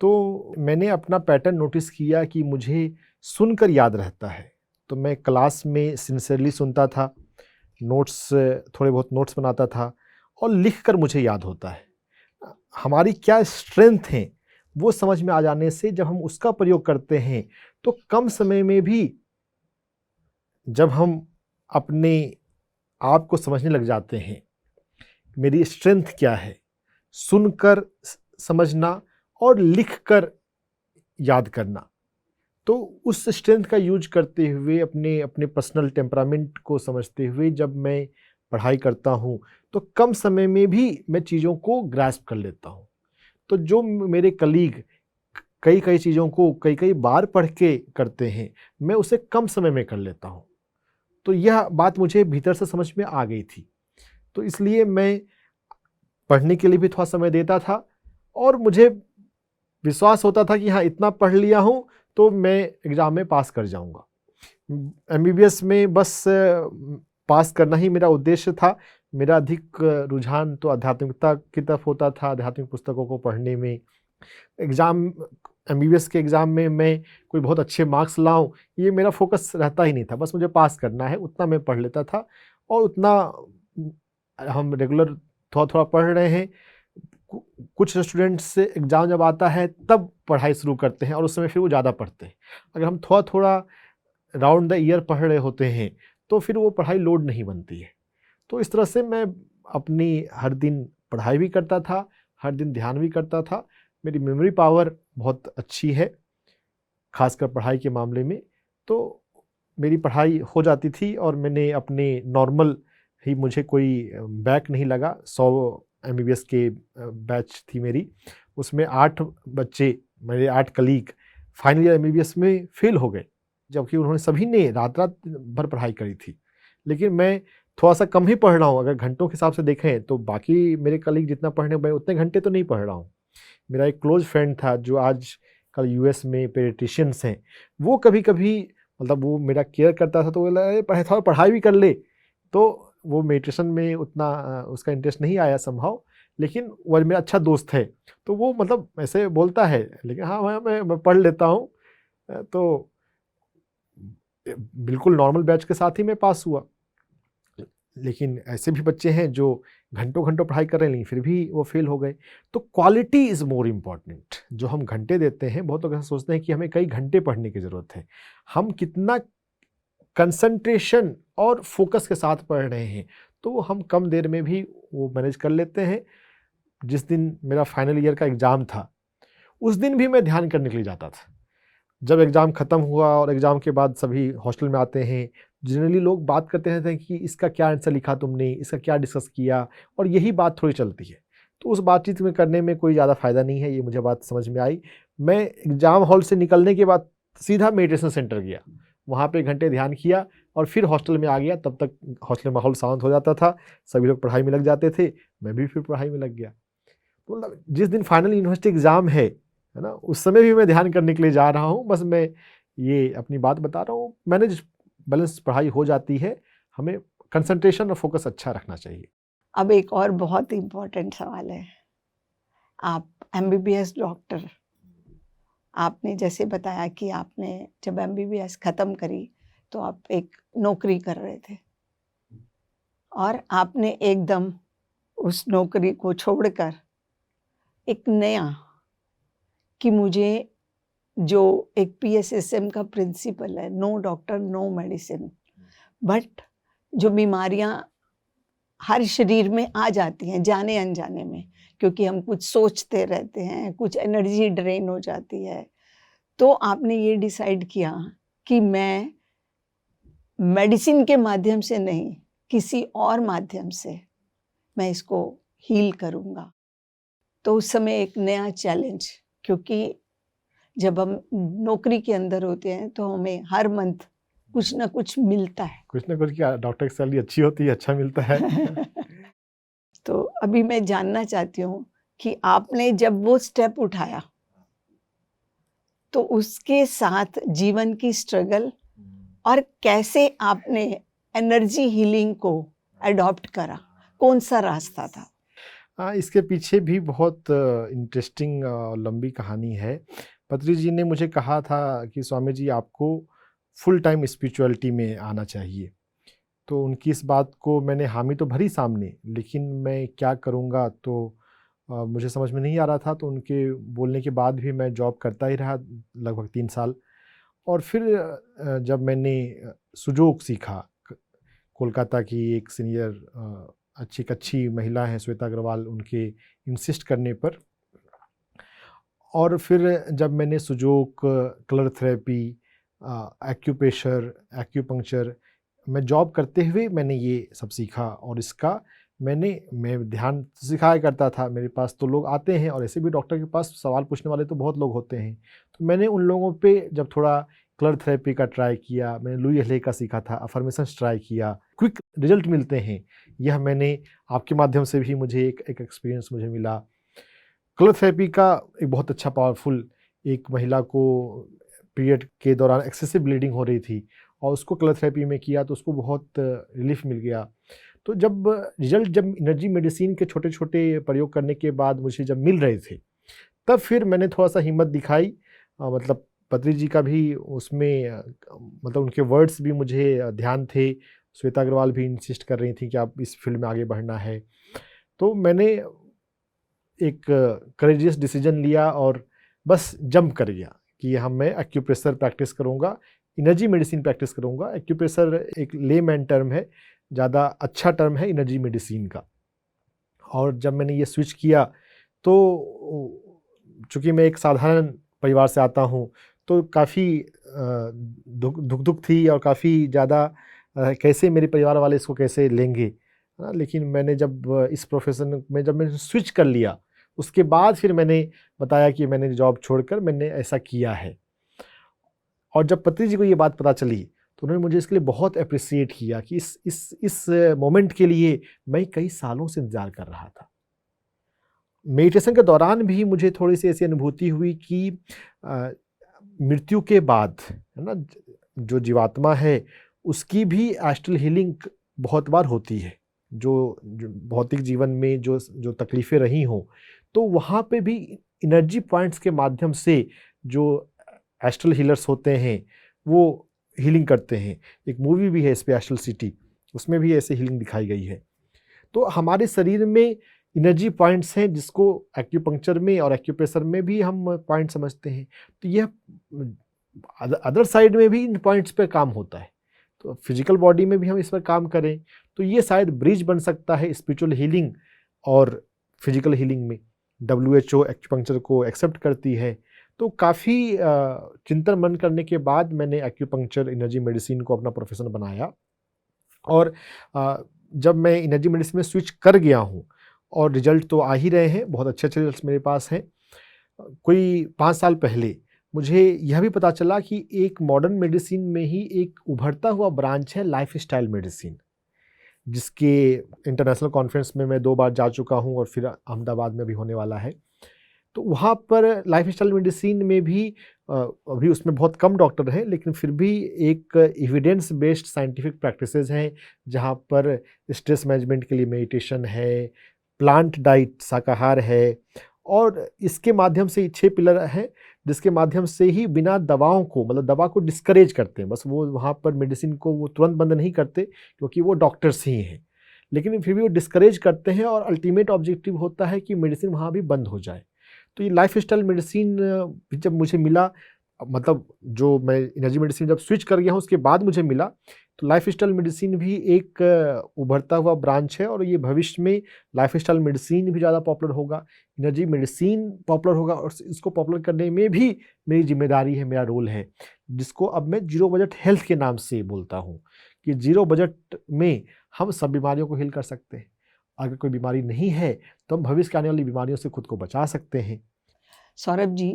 तो मैंने अपना पैटर्न नोटिस किया कि मुझे सुनकर याद रहता है, तो मैं क्लास में सिंसियरली सुनता था, थोड़े बहुत नोट्स बनाता था और लिख कर मुझे याद होता है। हमारी क्या स्ट्रेंथ है वो समझ में आ जाने से जब हम उसका प्रयोग करते हैं तो कम समय में भी जब हम अपने आप को समझने लग जाते हैं, मेरी स्ट्रेंथ क्या है, सुनकर समझना और लिखकर याद करना, तो उस स्ट्रेंथ का यूज करते हुए अपने अपने पर्सनल टेम्परामेंट को समझते हुए जब मैं पढ़ाई करता हूँ तो कम समय में भी मैं चीज़ों को ग्रास्प कर लेता हूँ। तो जो मेरे कलीग कई कई चीज़ों को कई कई बार पढ़ के करते हैं, मैं उसे कम समय में कर लेता हूँ। तो यह बात मुझे भीतर से समझ में आ गई थी, तो इसलिए मैं पढ़ने के लिए भी थोड़ा समय देता था और मुझे विश्वास होता था कि हाँ, इतना पढ़ लिया हूँ तो मैं एग्ज़ाम में पास कर जाऊँगा। MBBS में बस पास करना ही मेरा उद्देश्य था। मेरा अधिक रुझान तो आध्यात्मिकता की तरफ होता था, आध्यात्मिक पुस्तकों को पढ़ने में। MBBS के एग्ज़ाम में मैं कोई बहुत अच्छे मार्क्स लाऊं, ये मेरा फोकस रहता ही नहीं था। बस मुझे पास करना है, उतना मैं पढ़ लेता था और उतना हम रेगुलर थोड़ा थोड़ा पढ़ रहे हैं। कुछ स्टूडेंट्स एग्ज़ाम जब आता है तब पढ़ाई शुरू करते हैं और उस समय फिर वो ज़्यादा पढ़ते हैं। अगर हम थोड़ा थोड़ा राउंड द ईयर पढ़ रहे होते हैं तो फिर वो पढ़ाई लोड नहीं बनती है। तो इस तरह से मैं अपनी हर दिन पढ़ाई भी करता था, हर दिन ध्यान भी करता था। मेरी मेमोरी पावर बहुत अच्छी है, खासकर पढ़ाई के मामले में। तो मेरी पढ़ाई हो जाती थी और मैंने अपने नॉर्मल ही, मुझे कोई बैक नहीं लगा। 100 MBBS के बैच थी मेरी, उसमें 8 बच्चे, मेरे 8 कलीग फाइनल ईयर MBBS में फेल हो गए, जबकि उन्होंने सभी ने रात रात भर पढ़ाई करी थी। लेकिन मैं थोड़ा सा कम ही पढ़ रहा हूँ, अगर घंटों के हिसाब से देखें तो बाकी मेरे कलीग जितना पढ़ने मैं उतने घंटे तो नहीं पढ़ रहा हूँ। मेरा एक क्लोज फ्रेंड था जो आज कल US में पेडिट्रिशियंस हैं, वो कभी कभी मतलब वो मेरा केयर करता था, तो वो लगा थोड़ा पढ़ाई भी कर ले, तो वो मेडिटेशन में उतना उसका इंटरेस्ट नहीं आया संभव। लेकिन वो मेरा अच्छा दोस्त है, तो वो मतलब ऐसे बोलता है, लेकिन हाँ मैं पढ़ लेता हूँ। तो बिल्कुल नॉर्मल बैच के साथ ही मैं पास हुआ। लेकिन ऐसे भी बच्चे हैं जो घंटों घंटों पढ़ाई कर रहे हैं लेकिन फिर भी वो फेल हो गए। तो क्वालिटी इज़ मोर इम्पॉर्टेंट। जो हम घंटे देते हैं, बहुत लोग ऐसा सोचते हैं कि हमें कई घंटे पढ़ने की ज़रूरत है। हम कितना कंसंट्रेशन और फोकस के साथ पढ़ रहे हैं, तो हम कम देर में भी वो मैनेज कर लेते हैं। जिस दिन मेरा फाइनल ईयर का एग्ज़ाम था, उस दिन भी मैं ध्यान करने के लिए जाता था। जब एग्ज़ाम ख़त्म हुआ और एग्ज़ाम के बाद सभी हॉस्टल में आते हैं, जनरली लोग बात करते रहते हैं कि इसका क्या आंसर लिखा तुमने, इसका क्या डिस्कस किया, और यही बात थोड़ी चलती है। तो उस बातचीत में करने में कोई ज़्यादा फ़ायदा नहीं है, ये मुझे बात समझ में आई। मैं एग्ज़ाम हॉल से निकलने के बाद सीधा मेडिटेशन सेंटर गया, वहाँ पे घंटे ध्यान किया और फिर हॉस्टल में आ गया। तब तक हॉस्टल में माहौल शांत हो जाता था, सभी लोग पढ़ाई में लग जाते थे, मैं भी फिर पढ़ाई में लग गया। तो मतलब जिस दिन फाइनल यूनिवर्सिटी एग्ज़ाम है ना, उस समय भी मैं ध्यान करने के लिए जा रहा हूँ। बस मैं ये अपनी बात बता रहा हूँ, मैनेज बैलेंस पढ़ाई हो जाती है। हमें कंसंट्रेशन और फोकस अच्छा रखना चाहिए। अब एक और बहुत इम्पोर्टेंट सवाल है। आप MBBS डॉक्टर, आपने जैसे बताया कि आपने जब MBBS ख़त्म करी तो आप एक नौकरी कर रहे थे और आपने एकदम उस नौकरी को छोड़कर एक नया, कि मुझे जो एक PSSM का प्रिंसिपल है, no doctor no medicine, but जो बीमारियां हर शरीर में आ जाती हैं जाने अनजाने में, क्योंकि हम कुछ सोचते रहते हैं, कुछ एनर्जी ड्रेन हो जाती है, तो आपने ये डिसाइड किया कि मैं मेडिसिन के माध्यम से नहीं, किसी और माध्यम से मैं इसको हील करूँगा। तो उस समय एक नया चैलेंज, क्योंकि जब हम नौकरी के अंदर होते हैं तो हमें हर मंथ कुछ ना कुछ मिलता है। कुछ ना कुछ, क्या डॉक्टर की सैलरी अच्छी होती है, अच्छा मिलता है। तो अभी मैं जानना चाहती हूँ कि आपने जब वो स्टेप उठाया तो उसके साथ जीवन की स्ट्रगल और कैसे आपने एनर्जी हीलिंग को अडॉप्ट करा, कौन सा रास्ता था? हाँ, इसके पीछे भी बहुत इंटरेस्टिंग लंबी कहानी है। पत्री जी ने मुझे कहा था कि स्वामी जी आपको फुल टाइम स्पिरिचुअलिटी में आना चाहिए। तो उनकी इस बात को मैंने हामी तो भरी सामने, लेकिन मैं क्या करूँगा तो मुझे समझ में नहीं आ रहा था। तो उनके बोलने के बाद भी मैं जॉब करता ही रहा लगभग 3 साल। और फिर जब मैंने सुजोग सीखा, कोलकाता की एक सीनियर एक अच्छी महिला हैं श्वेता अग्रवाल, उनके इंसिस्ट करने पर, और फिर जब मैंने सुजोग, कलर थेरेपी, एक्यूप्रेशर, एक्यूपंक्चर, मैं जॉब करते हुए मैंने ये सब सीखा। और इसका मैं ध्यान सिखाया करता था। मेरे पास तो लोग आते हैं और ऐसे भी डॉक्टर के पास सवाल पूछने वाले तो बहुत लोग होते हैं। तो मैंने उन लोगों पे जब थोड़ा कलर थेरेपी का ट्राई किया, मैंने लुई हेले का सीखा था, अफर्मेशंस ट्राई किया, क्विक रिजल्ट मिलते हैं। यह मैंने आपके माध्यम से भी मुझे एक एक्सपीरियंस मुझे मिला। कलर थेरेपी का एक बहुत अच्छा पावरफुल, एक महिला को पीरियड के दौरान एक्सेसिव ब्लीडिंग हो रही थी और उसको कलर थेरेपी में किया तो उसको बहुत रिलीफ मिल गया। तो जब एनर्जी मेडिसिन के छोटे छोटे प्रयोग करने के बाद मुझे जब मिल रहे थे, तब फिर मैंने थोड़ा सा हिम्मत दिखाई। मतलब पत्री जी का भी उसमें मतलब उनके वर्ड्स भी मुझे ध्यान थे। श्वेता अग्रवाल भी इंसिस्ट कर रही थी कि आप इस फील्ड में आगे बढ़ना है। तो मैंने एक करेजियस डिसीजन लिया और बस जंप कर गया कि मैं एक्यूप्रेशर प्रैक्टिस करूँगा, एनर्जी मेडिसिन प्रैक्टिस करूँगा। एक्यूप्रेशर एक लेमैन टर्म है, ज़्यादा अच्छा टर्म है एनर्जी मेडिसिन का। और जब मैंने ये स्विच किया तो चूँकि मैं एक साधारण परिवार से आता हूँ तो काफ़ी दुख थी और काफ़ी ज़्यादा कैसे मेरे परिवार वाले इसको कैसे लेंगे। लेकिन मैंने जब इस प्रोफेशन में जब मैंने स्विच कर लिया, उसके बाद फिर मैंने बताया कि मैंने जॉब छोड़कर मैंने ऐसा किया है। और जब पत्री जी को ये बात पता चली तो उन्होंने मुझे इसके लिए बहुत अप्रिशिएट किया कि इस मोमेंट के लिए मैं कई सालों से इंतज़ार कर रहा था। मेडिटेशन के दौरान भी मुझे थोड़ी-सी ऐसी अनुभूति हुई कि मृत्यु के बाद, है ना, जो जीवात्मा है उसकी भी एस्ट्रल हीलिंग बहुत बार होती है। जो भौतिक जीवन में जो तकलीफ़ें रही हों, तो वहाँ पे भी एनर्जी पॉइंट्स के माध्यम से जो एस्ट्रल हीलर्स होते हैं वो हीलिंग करते हैं। एक मूवी भी है इस पे, एस्ट्रल सिटी, उसमें भी ऐसे हीलिंग दिखाई गई है। तो हमारे शरीर में एनर्जी पॉइंट्स हैं जिसको एक्यूपंक्चर में और एक्यूप्रेशर में भी हम पॉइंट समझते हैं। तो यह अदर साइड में भी इन पॉइंट्स पे काम होता है। तो फिजिकल बॉडी में भी हम इस पर काम करें तो ये शायद ब्रिज बन सकता है स्पिरिचुअल हीलिंग और फिजिकल हीलिंग में। WHO एक्यूपंक्चर को एक्सेप्ट करती है। तो काफ़ी चिंतन मन करने के बाद मैंने एक्यूपंक्चर एनर्जी मेडिसिन को अपना प्रोफेशन बनाया। और जब मैं एनर्जी मेडिसिन में स्विच कर गया हूँ और रिजल्ट तो आ ही रहे हैं, बहुत अच्छे रिजल्ट्स मेरे पास हैं। कोई 5 साल पहले मुझे यह भी पता चला कि एक मॉडर्न मेडिसिन में ही एक उभरता हुआ ब्रांच है लाइफस्टाइल मेडिसिन, जिसके इंटरनेशनल कॉन्फ्रेंस में मैं 2 बार जा चुका हूँ और फिर अहमदाबाद में भी होने वाला है। तो वहाँ पर लाइफस्टाइल मेडिसिन में भी अभी उसमें बहुत कम डॉक्टर हैं, लेकिन फिर भी एक एविडेंस बेस्ड साइंटिफिक प्रैक्टिसेस हैं जहाँ पर स्ट्रेस मैनेजमेंट के लिए मेडिटेशन है, प्लांट डाइट शाकाहार है, और इसके माध्यम से 6 पिलर हैं जिसके माध्यम से ही बिना दवाओं को, मतलब दवा को डिस्करेज करते हैं। बस वो वहाँ पर मेडिसिन को वो तुरंत बंद नहीं करते क्योंकि वो डॉक्टर्स ही हैं, लेकिन फिर भी वो डिस्करेज करते हैं और अल्टीमेट ऑब्जेक्टिव होता है कि मेडिसिन वहाँ भी बंद हो जाए। तो ये लाइफस्टाइल मेडिसिन जब मुझे मिला, मतलब जो मैं एनर्जी मेडिसिन जब स्विच कर गया हूँ उसके बाद मुझे मिला, तो लाइफस्टाइल मेडिसिन भी एक उभरता हुआ ब्रांच है और ये भविष्य में लाइफस्टाइल मेडिसिन भी ज़्यादा पॉपुलर होगा, एनर्जी मेडिसिन पॉपुलर होगा, और इसको पॉपुलर करने में भी मेरी जिम्मेदारी है, मेरा रोल है, जिसको अब मैं जीरो बजट हेल्थ के नाम से बोलता हूँ कि जीरो बजट में हम सब बीमारियों को हील कर सकते हैं। अगर कोई बीमारी नहीं है तो हम भविष्य के आने वाली बीमारियों से खुद को बचा सकते हैं। सौरभ जी,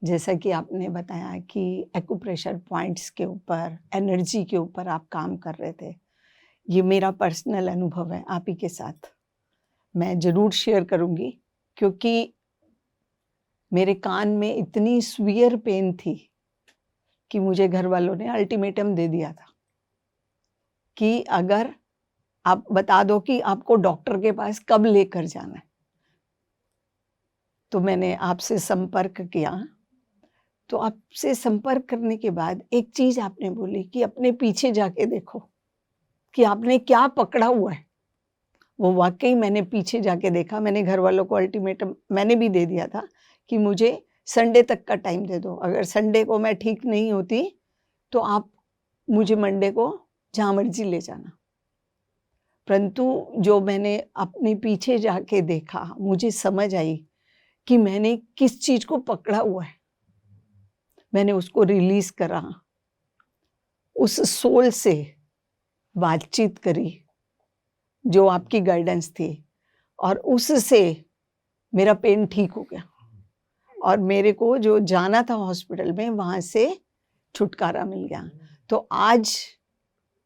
जैसा कि आपने बताया कि एक्यूप्रेशर पॉइंट्स के ऊपर, एनर्जी के ऊपर आप काम कर रहे थे, ये मेरा पर्सनल अनुभव है आप ही के साथ। मैं ज़रूर शेयर करूँगी, क्योंकि मेरे कान में इतनी सीवियर पेन थी कि मुझे घर वालों ने अल्टीमेटम दे दिया था कि अगर आप बता दो कि आपको डॉक्टर के पास कब लेकर जाना है। तो मैंने आपसे संपर्क किया। तो आपसे संपर्क करने के बाद एक चीज़ आपने बोली कि अपने पीछे जाके देखो कि आपने क्या पकड़ा हुआ है। वो वाकई मैंने पीछे जाके देखा। मैंने घर वालों को अल्टीमेटम मैंने भी दे दिया था कि मुझे संडे तक का टाइम दे दो। अगर संडे को मैं ठीक नहीं होती तो आप मुझे मंडे को जहाँ मर्जी ले जाना। परंतु जो मैंने अपने पीछे जाके देखा, मुझे समझ आई कि मैंने किस चीज़ को पकड़ा हुआ है। मैंने उसको रिलीज करा, उस सोल से बातचीत करी जो आपकी गाइडेंस थी, और उससे मेरा पेन ठीक हो गया और मेरे को जो जाना था हॉस्पिटल में वहाँ से छुटकारा मिल गया। तो आज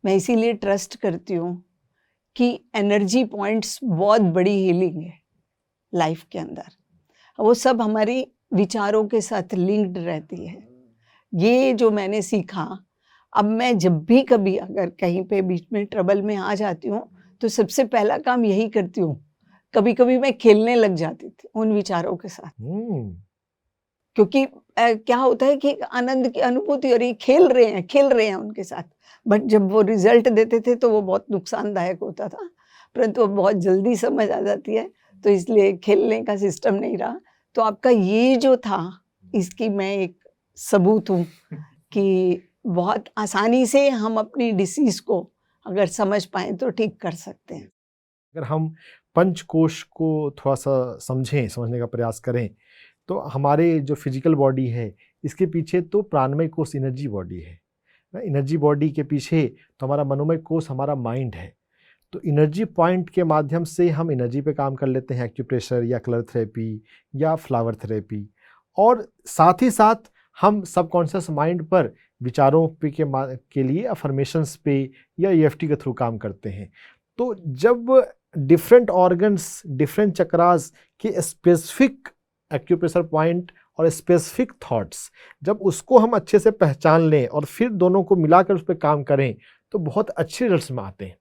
मैं इसीलिए ट्रस्ट करती हूँ कि एनर्जी पॉइंट्स बहुत बड़ी हीलिंग है लाइफ के अंदर। वो सब हमारी विचारों के साथ लिंक्ड रहती है। ये जो मैंने सीखा, अब मैं जब भी कभी अगर कहीं पे बीच में ट्रबल में आ जाती हूँ तो सबसे पहला काम यही करती हूँ। कभी कभी मैं खेलने लग जाती थी उन विचारों के साथ, क्योंकि क्या होता है कि आनंद की अनुभूति हो रही, खेल रहे हैं उनके साथ। बट जब वो रिजल्ट देते थे तो वो बहुत नुकसानदायक होता था, परंतु अब बहुत जल्दी समझ आ जाती है, तो इसलिए खेलने का सिस्टम नहीं रहा। तो आपका ये जो था, इसकी मैं एक सबूत हूँ कि बहुत आसानी से हम अपनी डिसीज़ को अगर समझ पाएँ तो ठीक कर सकते हैं। अगर हम पंचकोश को थोड़ा सा समझने का प्रयास करें तो हमारे जो फिजिकल बॉडी है इसके पीछे तो प्राणमय कोश एनर्जी बॉडी है। एनर्जी बॉडी के पीछे तो हमारा मनोमय कोश हमारा माइंड है। तो एनर्जी पॉइंट के माध्यम से हम एनर्जी पे काम कर लेते हैं, एक्यूप्रेशर या कलर थेरेपी या फ्लावर थेरेपी, और साथ ही साथ हम सबकॉन्शियस माइंड पर विचारों पे के लिए अफर्मेशंस पे या EFT के थ्रू काम करते हैं। तो जब डिफरेंट ऑर्गन्स, डिफरेंट चक्रास के स्पेसिफिक एक्यूप्रेशर पॉइंट और स्पेसिफिक थॉट्स, जब उसको हम अच्छे से पहचान लें और फिर दोनों को मिलाकर उस पर काम करें तो बहुत अच्छे रिजल्ट्स में आते हैं।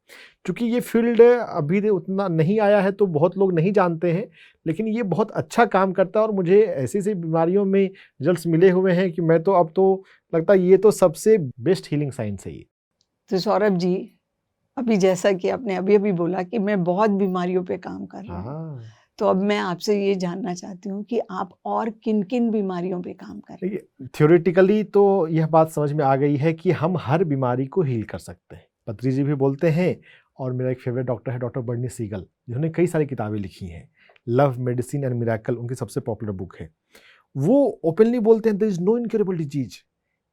क्योंकि ये फील्ड अभी उतना नहीं आया है तो बहुत लोग नहीं जानते हैं, लेकिन ये बहुत अच्छा काम करता है और मुझे ऐसी ऐसी बीमारियों में रिजल्ट्स मिले हुए हैं कि मैं तो अब तो लगता है ये तो सबसे बेस्ट हीलिंग साइंस है ये। तो सौरभ जी, अभी जैसा कि आपने अभी बोला कि मैं बहुत बीमारियों पे काम कर रहा हूँ, तो अब मैं आपसे ये जानना चाहती हूँ कि आप और किन किन बीमारियों पे काम कर रहे हैं। थ्योरेटिकली तो यह बात समझ में आ गई है कि हम हर बीमारी को हील कर सकते हैं। पत्री जी भी बोलते हैं, और मेरा एक फेवरेट डॉक्टर है डॉक्टर बर्नी सीगल, जिन्होंने कई सारी किताबें लिखी हैं। लव, मेडिसिन एंड मिरेकल उनकी सबसे पॉपुलर बुक है। वो ओपनली बोलते हैं there is no incurable disease.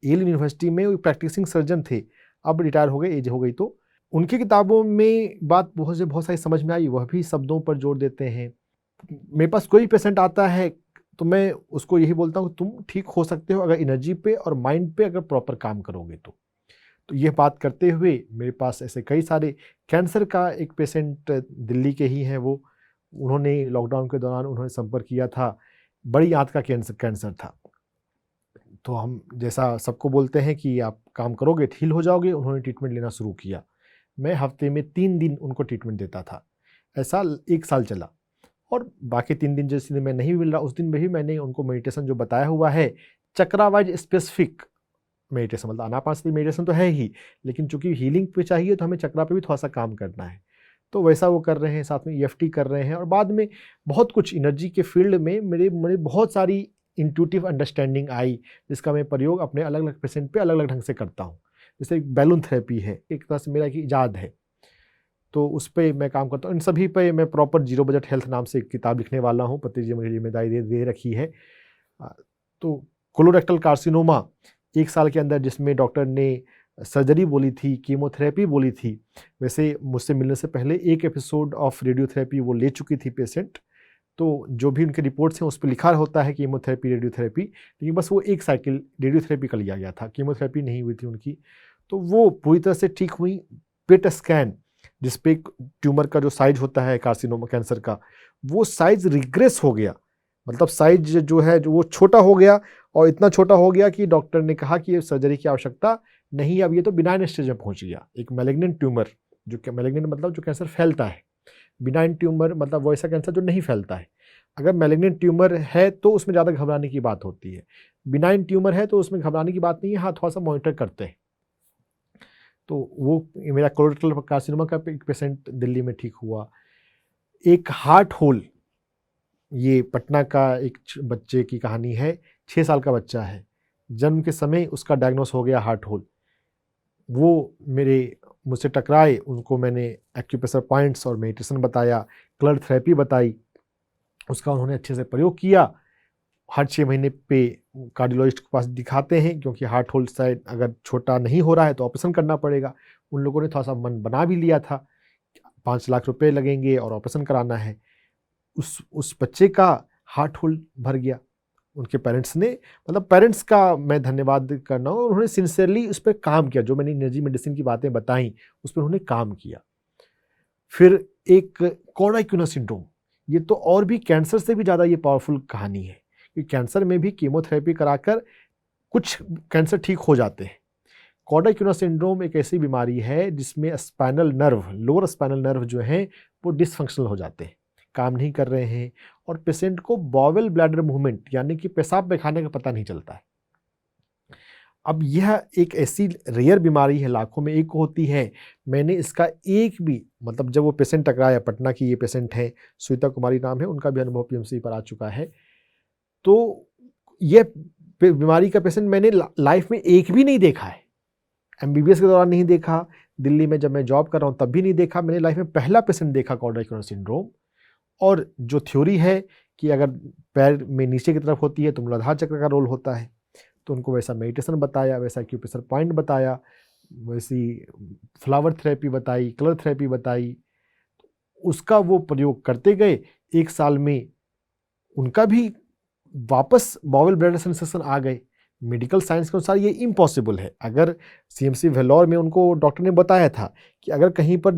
Yale university में वो प्रैक्टिसिंग सर्जन थे, अब रिटायर हो गए, एज हो गई। तो उनकी किताबों में बात बहुत सारी समझ में आई। वह भी शब्दों पर जोर देते हैं। मेरे पास कोई पेशेंट आता है तो मैं उसको यही बोलता हूँ तुम ठीक हो सकते हो अगर एनर्जी पे और माइंड पे अगर प्रॉपर काम करोगे तो ये बात करते हुए मेरे पास ऐसे कई सारे, कैंसर का एक पेशेंट दिल्ली के ही हैं, वो उन्होंने लॉकडाउन के दौरान उन्होंने संपर्क किया था, बड़ी आंत का कैंसर था। तो हम जैसा सबको बोलते हैं कि आप काम करोगे हील हो जाओगे, उन्होंने ट्रीटमेंट लेना शुरू किया। मैं हफ्ते में 3 दिन उनको ट्रीटमेंट देता था। ऐसा 1 साल चला, और बाकी 3 दिन जिस दिन मैं नहीं मिल रहा उस दिन में भी मैंने उनको मेडिटेशन जो बताया हुआ है, चक्रा वाइज स्पेसिफिक मेडिटेशन, मतलब आनापानसती मेडिटेशन तो है ही, लेकिन चूंकि हीलिंग पे चाहिए तो हमें चक्रा पे भी थोड़ा सा काम करना है, तो वैसा वो कर रहे हैं। साथ में EFT कर रहे हैं, और बाद में बहुत कुछ एनर्जी के फील्ड में मेरे बहुत सारी इंट्यूटिव अंडरस्टैंडिंग आई, जिसका मैं प्रयोग अपने अलग अलग पेशेंट पे अलग अलग ढंग से करता हूँ। जैसे एक बैलून थेरेपी है, एक तरह से मेरा एक इजाद है, तो उस पर मैं काम करता हूँ। इन सभी पे मैं प्रॉपर जीरो बजट हेल्थ नाम से एक किताब लिखने वाला हूँ, पति जी मुझे जिम्मेदारी दे रखी है। तो कोलोरेक्टल कार्सिनोमा 1 साल के अंदर, जिसमें डॉक्टर ने सर्जरी बोली थी, कीमोथेरेपी बोली थी। वैसे मुझसे मिलने से पहले एक एपिसोड ऑफ रेडियोथेरेपी वो ले चुकी थी पेशेंट, तो जो भी उनके रिपोर्ट्स हैं उस पर लिखा होता है कीमोथेरेपी, रेडियोथेरेपी, लेकिन बस वो एक साइकिल रेडियोथेरेपी का लिया गया था, कीमोथेरेपी नहीं हुई थी उनकी। तो वो पूरी तरह से ठीक हुई। पेट स्कैन जिसपे ट्यूमर का जो साइज होता है कार्सिनोमा कैंसर का, वो साइज रिग्रेस हो गया, मतलब साइज जो है जो वो छोटा हो गया, और इतना छोटा हो गया कि डॉक्टर ने कहा कि सर्जरी की आवश्यकता नहीं, अब ये तो बिनाइन स्टेज में पहुंच गया। एक मैलिग्नेंट ट्यूमर, जो मैलिग्नेंट मतलब जो कैंसर फैलता है, बिनाइन ट्यूमर मतलब वो ऐसा कैंसर जो नहीं फैलता है। अगर मैलिग्नेंट ट्यूमर है तो उसमें ज़्यादा घबराने की बात होती है, बिनाइन ट्यूमर है तो उसमें घबराने की बात नहीं है, हाँ थोड़ा सा मॉनिटर करते हैं। तो वो मेरा कोलोरेक्टल कार्सिनोमा का एक पेशेंट दिल्ली में ठीक हुआ। एक हार्ट होल, ये पटना का एक बच्चे की कहानी है, 6 साल का बच्चा है, जन्म के समय उसका डायग्नोस हो गया हार्ट होल। वो मुझसे टकराए, उनको मैंने एक्यूप्रेशर पॉइंट्स और मेडिटेशन बताया, क्लर थेरेपी बताई, उसका उन्होंने अच्छे से प्रयोग किया। हर 6 महीने पे कार्डियोलॉजिस्ट के पास दिखाते हैं, क्योंकि हार्ट होल साइड अगर छोटा नहीं हो रहा है तो ऑपरेशन करना पड़ेगा। उन लोगों ने थोड़ा सा मन बना भी लिया था, 5 लाख रुपए लगेंगे और ऑपरेशन कराना है। उस बच्चे का हार्ट होल भर गया। उनके पेरेंट्स ने, मतलब पेरेंट्स का मैं धन्यवाद करना हूँ, उन्होंने सिंसियरली उस पर काम किया, जो मैंने एनर्जी मेडिसिन की बातें बताई उस पर उन्होंने काम किया। फिर एक कॉर्डाइक्यूनस सिंड्रोम, ये तो और भी कैंसर से भी ज़्यादा ये पावरफुल कहानी है, कि कैंसर में भी कीमोथेरेपी कराकर कुछ कैंसर ठीक हो जाते हैं। कॉर्डाइक्यूनस सिंड्रोम एक ऐसी बीमारी है जिसमें spinal nerve, lower spinal nerve जो है वो डिसफंक्शनल हो जाते हैं, काम नहीं कर रहे हैं, और पेशेंट को बॉवेल ब्लैडर मूवमेंट यानी कि पेशाब पैखाने का पता नहीं चलता है। अब यह एक ऐसी रेयर बीमारी है, लाखों में एक होती है। मैंने इसका एक भी, मतलब जब वो पेशेंट टकराया, पटना की ये पेशेंट है, श्वेता कुमारी नाम है, उनका भी अनुभव पीएमसी पर आ चुका है। तो ये बीमारी का पेशेंट मैंने लाइफ में एक भी नहीं देखा है। एमबीबीएस के दौरान नहीं देखा, दिल्ली में जब मैं जॉब कर रहा हूँ तब भी नहीं देखा। मैंने लाइफ में पहला पेशेंट देखा कॉर्डाइक्यूनस सिंड्रोम। और जो थ्योरी है कि अगर पैर में नीचे की तरफ होती है तो मूलाधार चक्र का रोल होता है, तो उनको वैसा मेडिटेशन बताया, वैसा एक्यूप्रेशर पॉइंट बताया, वैसी फ्लावर थेरेपी बताई, कलर थेरेपी बताई, उसका वो प्रयोग करते गए। 1 साल में उनका भी वापस बॉवेल ब्लैडर सेंसेशन आ गए। मेडिकल साइंस के अनुसार ये इम्पॉसिबल है। अगर सीएमसी वेल्लोर में उनको डॉक्टर ने बताया था कि अगर कहीं पर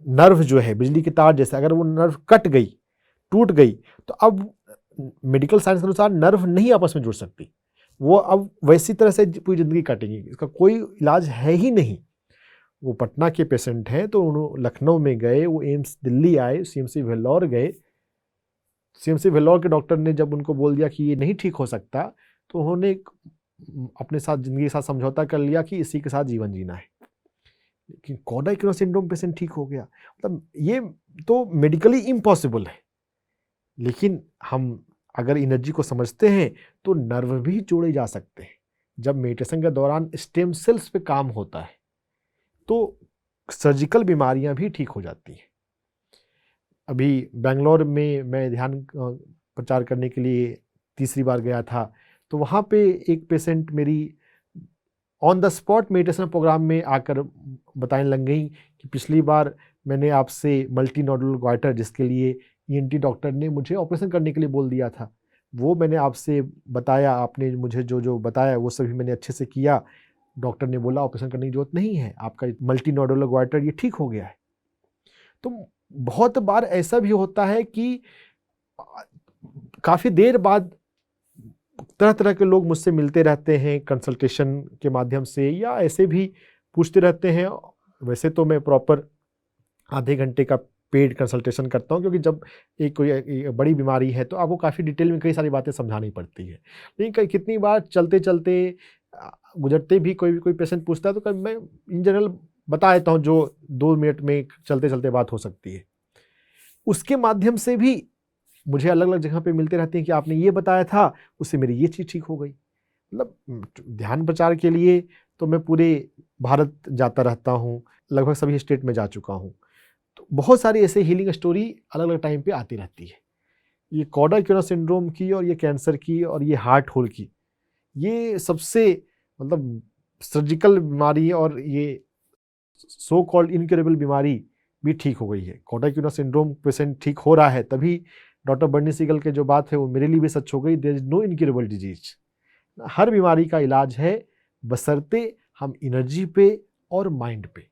नर्व जो है बिजली की तार जैसे, अगर वो नर्व कट गई, टूट गई, तो अब मेडिकल साइंस के अनुसार नर्व नहीं आपस में जुड़ सकती, वो अब वैसी तरह से पूरी ज़िंदगी काटेंगी, इसका कोई इलाज है ही नहीं। वो पटना के पेशेंट हैं, तो उन्होंने लखनऊ में गए, वो एम्स दिल्ली आए, सीएमसी वेल्लोर गए। सीएमसी वेल्लोर के डॉक्टर ने जब उनको बोल दिया कि ये नहीं ठीक हो सकता, तो उन्होंने अपने साथ ज़िंदगी के साथ समझौता कर लिया कि इसी के साथ जीवन जीना है। लेकिन कॉर्डाइक्यूनस सिंड्रोम पेशेंट ठीक हो गया, मतलब ये तो मेडिकली इम्पॉसिबल है। लेकिन हम अगर एनर्जी को समझते हैं तो नर्व भी जोड़े जा सकते हैं। जब मेडिटेशन के दौरान स्टेम सेल्स पे काम होता है तो सर्जिकल बीमारियां भी ठीक हो जाती हैं। अभी बेंगलोर में मैं ध्यान प्रचार करने के लिए तीसरी बार गया था, तो वहाँ पे एक पेशेंट मेरी on the spot meditation programme में आकर बताने लग गई कि पिछली बार मैंने आपसे मल्टी नोडुलर गॉइटर, जिसके लिए ईएनटी डॉक्टर ने मुझे ऑपरेशन करने के लिए बोल दिया था, वो मैंने आपसे बताया, आपने मुझे जो जो बताया वो सभी मैंने अच्छे से किया। डॉक्टर ने बोला ऑपरेशन करने की जरूरत नहीं है, आपका मल्टी नोडुलर गॉइटर ये ठीक हो गया है। तो बहुत बार ऐसा भी होता है कि काफ़ी देर बाद तरह तरह के लोग मुझसे मिलते रहते हैं कंसल्टेशन के माध्यम से, या ऐसे भी पूछते रहते हैं। वैसे तो मैं प्रॉपर आधे घंटे का पेड कंसल्टेशन करता हूँ, क्योंकि जब कोई बड़ी बीमारी है तो आपको काफ़ी डिटेल में कई सारी बातें समझानी पड़ती है। लेकिन कितनी बार चलते चलते गुजरते भी कोई पेशेंट पूछता है, तो मैं इन जनरल बता देता हूँ जो 2 मिनट में चलते चलते बात हो सकती है। उसके माध्यम से भी मुझे अलग अलग जगह पे मिलते रहते हैं कि आपने ये बताया था, उससे मेरी ये चीज़ ठीक हो गई। मतलब ध्यान प्रचार के लिए तो मैं पूरे भारत जाता रहता हूँ, लगभग सभी स्टेट में जा चुका हूँ। तो बहुत सारी ऐसे हीलिंग स्टोरी अलग अलग टाइम पे आती रहती है। ये कॉर्डाइक्यूनस सिंड्रोम की और ये कैंसर की और ये हार्ट होल की, ये सबसे मतलब सर्जिकल बीमारी और ये सो कॉल्ड इनक्यूरेबल बीमारी भी ठीक हो गई है। कोटाक्यूना सिंड्रोम पेशेंट ठीक हो रहा है, तभी डॉक्टर बर्नी सीगल के जो बात है वो मेरे लिए भी सच हो गई, there is no incurable disease. हर बीमारी का इलाज है, बशर्ते हम एनर्जी पे और माइंड पे,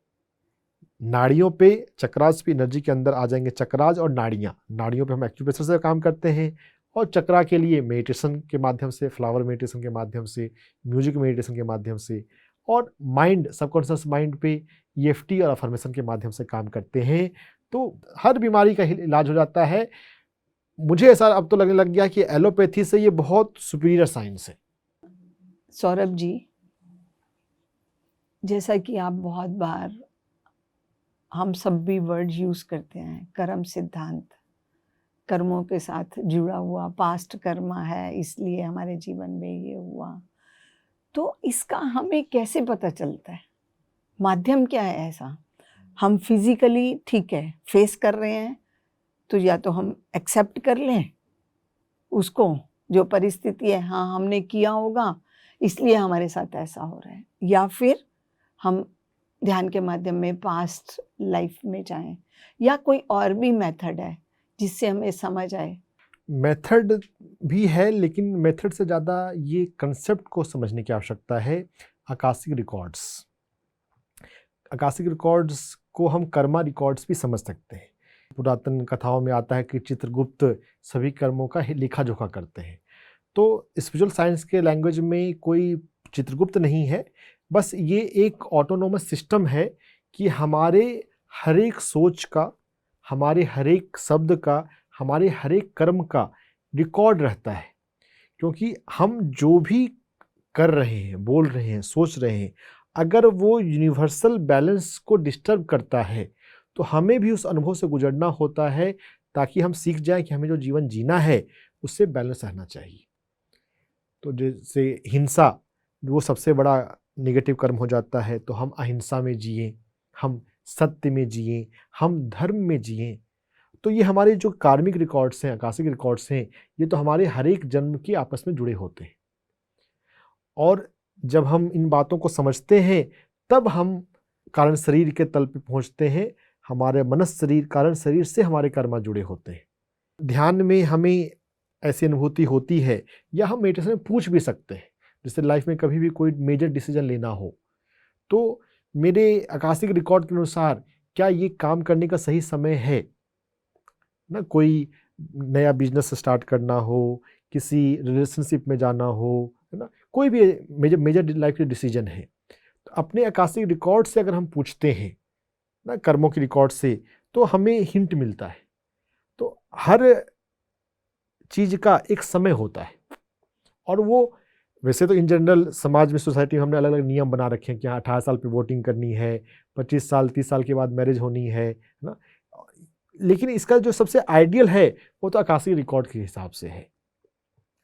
नाड़ियों पे, चक्रास पे एनर्जी के अंदर आ जाएंगे। चक्रास और नाड़ियों पे हम एक्यूप्रेशर से काम करते हैं, और चक्रा के लिए मेडिटेशन के माध्यम से, फ्लावर मेडिटेशन के माध्यम से, म्यूजिक मेडिटेशन के माध्यम से, और माइंड, सबकॉन्शियस माइंड पे EFT और अफर्मेशन के माध्यम से काम करते हैं। तो हर बीमारी का इलाज हो जाता है। मुझे ऐसा अब तो लगने लग गया कि एलोपैथी से ये बहुत सुपीरियर साइंस है। सौरभ जी, जैसा कि आप बहुत बार, हम सब भी वर्ड यूज करते हैं, कर्म सिद्धांत, कर्मों के साथ जुड़ा हुआ, पास्ट कर्मा है इसलिए हमारे जीवन में ये हुआ, तो इसका हमें कैसे पता चलता है? माध्यम क्या है ऐसा? हम फिजिकली ठीक है फेस कर रहे हैं, तो या तो हम एक्सेप्ट कर लें उसको, जो परिस्थिति है, हाँ हमने किया होगा इसलिए हमारे साथ ऐसा हो रहा है, या फिर हम ध्यान के माध्यम में पास्ट लाइफ में जाएं, या कोई और भी मेथड है जिससे हमें समझ आए? मेथड भी है, लेकिन मेथड से ज़्यादा ये कंसेप्ट को समझने की आवश्यकता है। आकाशिक रिकॉर्ड्स, आकाशिक रिकॉर्ड्स को हम कर्मा रिकॉर्ड्स भी समझ सकते हैं। पुरातन कथाओं में आता है कि चित्रगुप्त सभी कर्मों का लेखा जोखा करते हैं। तो स्पिरिचुअल साइंस के लैंग्वेज में कोई चित्रगुप्त नहीं है, बस ये एक ऑटोनोमस सिस्टम है कि हमारे हर एक सोच का, हमारे हर एक शब्द का, हमारे हर एक कर्म का रिकॉर्ड रहता है। क्योंकि हम जो भी कर रहे हैं, बोल रहे हैं, सोच रहे हैं, अगर वो यूनिवर्सल बैलेंस को डिस्टर्ब करता है तो हमें भी उस अनुभव से गुजरना होता है, ताकि हम सीख जाएं कि हमें जो जीवन जीना है उससे बैलेंस रहना चाहिए। तो जैसे हिंसा, वो सबसे बड़ा नेगेटिव कर्म हो जाता है, तो हम अहिंसा में जिए, हम सत्य में जिए, हम धर्म में जिए। तो ये हमारे जो कार्मिक रिकॉर्ड्स हैं, आकाशिक रिकॉर्ड्स हैं, ये तो हमारे हर एक जन्म के आपस में जुड़े होते हैं। और जब हम इन बातों को समझते हैं, तब हम कारण शरीर के तल पे पहुंचते हैं। हमारे मनस शरीर, कारण शरीर से हमारे कर्मा जुड़े होते हैं। ध्यान में हमें ऐसी अनुभूति होती है, या हम मेडिटेशन में पूछ भी सकते हैं, जैसे लाइफ में कभी भी कोई मेजर डिसीजन लेना हो, तो मेरे आकाशिक रिकॉर्ड के अनुसार क्या ये काम करने का सही समय है ना। कोई नया बिजनेस स्टार्ट करना हो, किसी रिलेशनशिप में जाना हो, है ना, कोई भी मेजर लाइफ के डिसीजन है, तो अपने आकाशिक रिकॉर्ड से अगर हम पूछते हैं ना, कर्मों के रिकॉर्ड से, तो हमें हिंट मिलता है। तो हर चीज का एक समय होता है, और वो वैसे तो इन जनरल समाज में, सोसाइटी में हमने अलग अलग नियम बना रखे हैं कि हाँ 18 साल पे वोटिंग करनी है, 25 साल 30 साल के बाद मैरिज होनी है ना। लेकिन इसका जो सबसे आइडियल है वो तो आकाशिक रिकॉर्ड के हिसाब से है।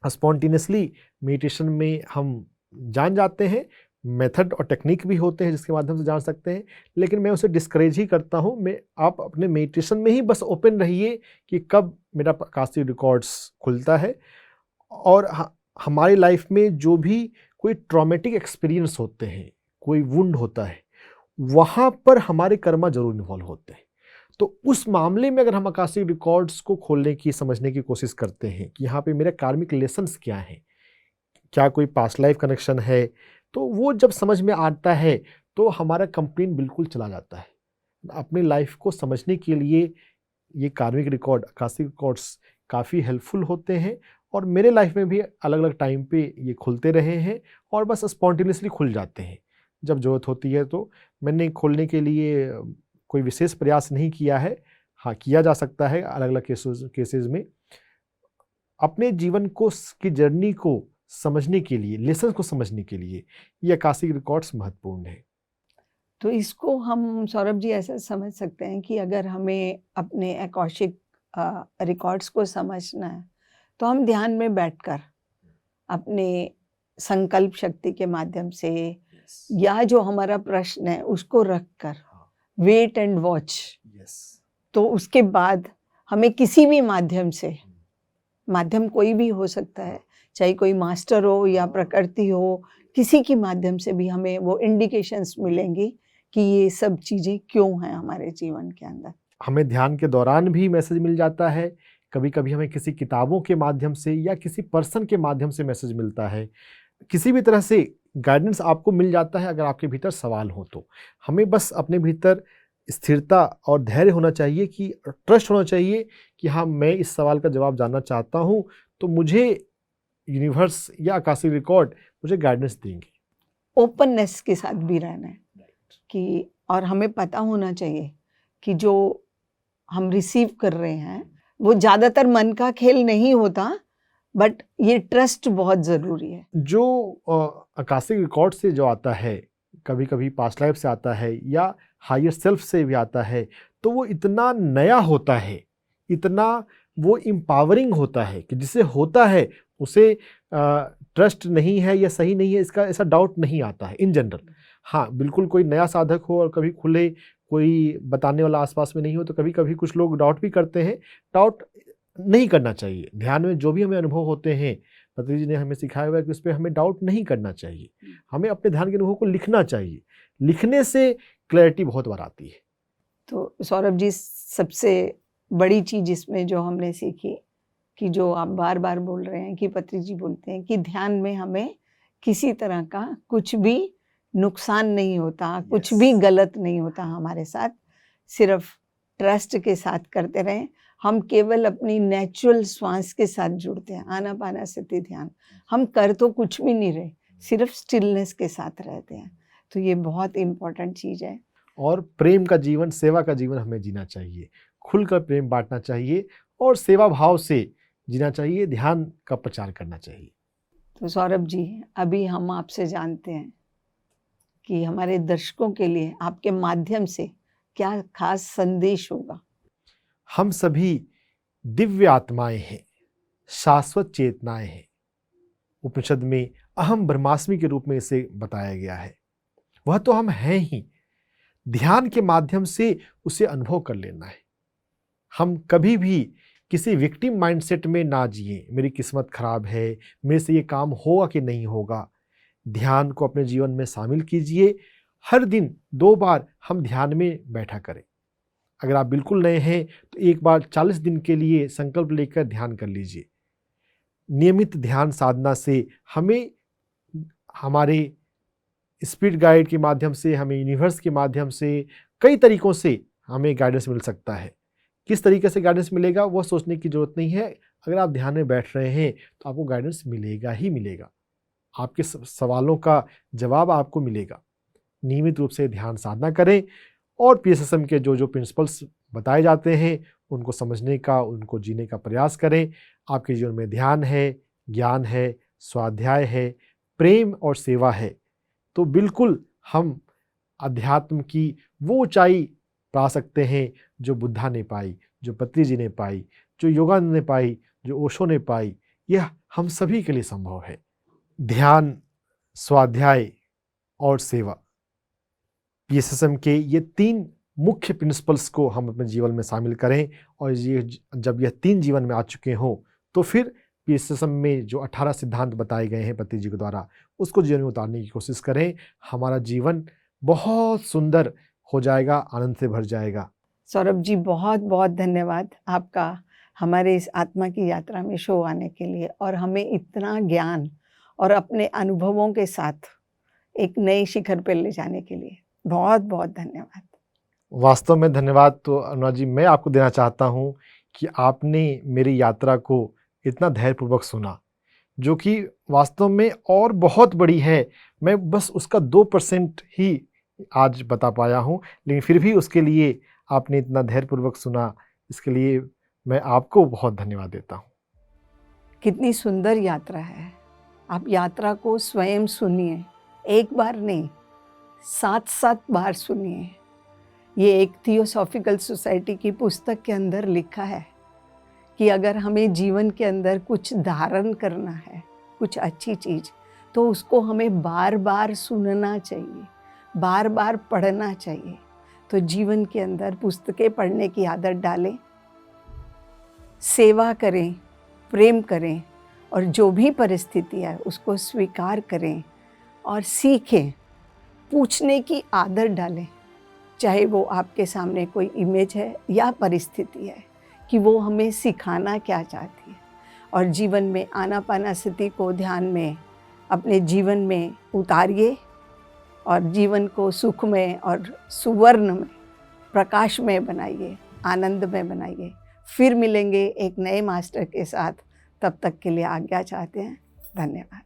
स्पॉन्टेनियसली मेडिटेशन में हम जान जाते हैं, मेथड और टेक्निक भी होते हैं जिसके माध्यम से जान सकते हैं, लेकिन मैं उसे डिस्करेज ही करता हूँ। आप अपने मेडिटेशन में ही बस ओपन रहिए कि कब मेरा आकाशिक रिकॉर्ड्स खुलता है। और हमारी लाइफ में जो भी कोई ट्रॉमेटिक एक्सपीरियंस होते हैं, कोई वुंड होता है, वहाँ पर हमारे कर्मा जरूर इन्वॉल्व होते हैं। तो उस मामले में अगर हम आकाशिक रिकॉर्ड्स को खोलने की, समझने की कोशिश करते हैं कि यहाँ पे मेरे कार्मिक लेसन्स क्या हैं, क्या कोई पास्ट लाइफ कनेक्शन है, तो वो जब समझ में आता है तो हमारा कंप्लेन बिल्कुल चला जाता है। अपनी लाइफ को समझने के लिए ये कार्मिक रिकॉर्ड, आकाशिक रिकॉर्ड्स काफ़ी हेल्पफुल होते हैं, और मेरे लाइफ में भी अलग अलग टाइम पे ये खुलते रहे हैं, और बस स्पॉन्टेनियसली खुल जाते हैं जब ज़रूरत होती है। तो मैंने खोलने के लिए कोई विशेष प्रयास नहीं किया है। हाँ, किया जा सकता है अलग अलग केसेस में। अपने जीवन को, की जर्नी को समझने के लिए, लेसन को समझने के लिए ये आकाशिक रिकॉर्ड्स महत्वपूर्ण है। तो इसको हम, सौरभ जी, ऐसा समझ सकते हैं कि अगर हमें अपने आकाशिक रिकॉर्ड्स को समझना है, तो हम ध्यान में बैठकर अपने संकल्प शक्ति के माध्यम से, या जो हमारा प्रश्न है उसको रखकर वेट एंड वॉच, तो उसके बाद हमें किसी भी माध्यम से, माध्यम कोई भी हो सकता है, चाहे कोई मास्टर हो या प्रकृति हो, किसी के माध्यम से भी हमें वो इंडिकेशंस मिलेंगी कि ये सब चीज़ें क्यों हैं हमारे जीवन के अंदर। हमें ध्यान के दौरान भी मैसेज मिल जाता है, कभी कभी हमें किसी किताबों के माध्यम से या किसी पर्सन के माध्यम से मैसेज मिलता है, किसी भी तरह से गाइडेंस आपको मिल जाता है। अगर आपके भीतर सवाल हो तो हमें बस अपने भीतर स्थिरता और धैर्य होना चाहिए, कि ट्रस्ट होना चाहिए कि हाँ, मैं इस सवाल का जवाब जानना चाहता हूँ, तो मुझे यूनिवर्स या आकाशिक रिकॉर्ड मुझे गाइडेंस देंगे। ओपननेस के साथ भी रहना है कि, और हमें पता होना चाहिए कि जो हम रिसीव कर रहे हैं वो ज़्यादातर मन का खेल नहीं होता, बट ये ट्रस्ट बहुत ज़रूरी है। जो आकाशिक रिकॉर्ड से जो आता है, कभी कभी पास्ट लाइफ से आता है या हायर सेल्फ से भी आता है, तो वो इतना नया होता है, इतना वो एम्पावरिंग होता है कि जिसे होता है उसे ट्रस्ट नहीं है या सही नहीं है, इसका ऐसा डाउट नहीं आता है इन जनरल। हाँ, बिल्कुल कोई नया साधक हो और कभी खुले कोई बताने वाला आसपास में नहीं हो, तो कभी कभी कुछ लोग डाउट भी करते हैं। डाउट नहीं करना चाहिए। ध्यान में जो भी हमें अनुभव होते हैं, पतंजलि जी ने हमें सिखाया हुआ है कि उस पर हमें डाउट नहीं करना चाहिए। हमें अपने ध्यान के अनुभव को लिखना चाहिए। लिखने से क्लैरिटी बहुत बार आती है। तो सौरभ जी, सबसे बड़ी चीज़ इसमें जो हमने सीखी कि जो आप बार बार बोल रहे हैं, कि पत्री जी बोलते हैं कि ध्यान में हमें किसी तरह का कुछ भी नुकसान नहीं होता, कुछ भी गलत नहीं होता हमारे साथ। सिर्फ ट्रस्ट के साथ करते रहें। हम केवल अपनी नेचुरल श्वास के साथ जुड़ते हैं, आनापानसति ध्यान। हम कर तो कुछ भी नहीं रहे, सिर्फ स्टिलनेस के साथ रहते हैं। तो ये बहुत इम्पोर्टेंट चीज़ है। और प्रेम का जीवन, सेवा का जीवन हमें जीना चाहिए। खुलकर प्रेम बांटना चाहिए और सेवा भाव से जीना चाहिए। ध्यान का प्रचार करना चाहिए। तो सौरभ जी, अभी हम आपसे जानते हैं कि हमारे दर्शकों के लिए आपके माध्यम से क्या खास संदेश होगा। हम सभी दिव्य आत्माएं हैं, शाश्वत चेतनाएं हैं। उपनिषद में अहम ब्रह्मास्मि के रूप में इसे बताया गया है। वह तो हम हैं ही। ध्यान के माध्यम से उसे अनुभव कर लेना है। हम कभी भी किसी विक्टिम माइंडसेट में ना जिए, मेरी किस्मत खराब है, मेरे से ये काम होगा कि नहीं होगा। ध्यान को अपने जीवन में शामिल कीजिए। हर दिन 2 बार हम ध्यान में बैठा करें। अगर आप बिल्कुल नए हैं तो एक बार 40 दिन के लिए संकल्प लेकर ध्यान कर लीजिए। नियमित ध्यान साधना से हमें हमारे स्पिरिट गाइड के माध्यम से, हमें यूनिवर्स के माध्यम से, कई तरीकों से हमें गाइडेंस मिल सकता है। किस तरीके से गाइडेंस मिलेगा वह सोचने की जरूरत नहीं है। अगर आप ध्यान में बैठ रहे हैं तो आपको गाइडेंस मिलेगा ही मिलेगा। आपके सवालों का जवाब आपको मिलेगा। नियमित रूप से ध्यान साधना करें और PSSM के जो प्रिंसिपल्स बताए जाते हैं उनको समझने का, उनको जीने का प्रयास करें। आपके जीवन में ध्यान है, ज्ञान है, स्वाध्याय है, प्रेम और सेवा है, तो बिल्कुल हम अध्यात्म की वो ऊंचाई पा सकते हैं जो बुद्धा ने पाई, जो पत्री जी ने पाई, जो योगानंद ने पाई, जो ओशो ने पाई। यह हम सभी के लिए संभव है। ध्यान, स्वाध्याय और सेवा, PSSM के ये 3 मुख्य प्रिंसिपल्स को हम अपने जीवन में शामिल करें। और ये जब यह 3 जीवन में आ चुके हों तो फिर PSSM में जो 18 सिद्धांत बताए गए हैं पत्री जी के द्वारा, उसको जीवन में उतारने की कोशिश करें। हमारा जीवन बहुत सुंदर हो जाएगा, आनंद से भर जाएगा। सौरभ जी, बहुत बहुत धन्यवाद आपका हमारे इस आत्मा की यात्रा में शो आने के लिए, और हमें इतना ज्ञान और अपने अनुभवों के साथ एक नए शिखर पर ले जाने के लिए बहुत बहुत धन्यवाद। वास्तव में धन्यवाद तो अनुराग जी मैं आपको देना चाहता हूँ कि आपने मेरी यात्रा को इतना धैर्यपूर्वक सुना, जो कि वास्तव में और बहुत बड़ी है। मैं बस उसका 2% ही आज बता पाया हूँ, लेकिन फिर भी उसके लिए आपने इतना धैर्यपूर्वक सुना, इसके लिए मैं आपको बहुत धन्यवाद देता हूँ। कितनी सुंदर यात्रा है। आप यात्रा को स्वयं सुनिए, एक बार नहीं 7-7 बार सुनिए। ये एक थियोसॉफिकल सोसाइटी की पुस्तक के अंदर लिखा है कि अगर हमें जीवन के अंदर कुछ धारण करना है, कुछ अच्छी चीज़, तो उसको हमें बार बार सुनना चाहिए, बार बार पढ़ना चाहिए। तो जीवन के अंदर पुस्तकें पढ़ने की आदत डालें, सेवा करें, प्रेम करें और जो भी परिस्थिति है उसको स्वीकार करें और सीखें, पूछने की आदत डालें, चाहे वो आपके सामने कोई इमेज है या परिस्थिति है, कि वो हमें सिखाना क्या चाहती है। और जीवन में आनापानासति को ध्यान में अपने जीवन में उतारिए और जीवन को सुखमय और सुवर्ण में, प्रकाशमय बनाइए, आनंदमय बनाइए। फिर मिलेंगे एक नए मास्टर के साथ, तब तक के लिए आज्ञा चाहते हैं। धन्यवाद।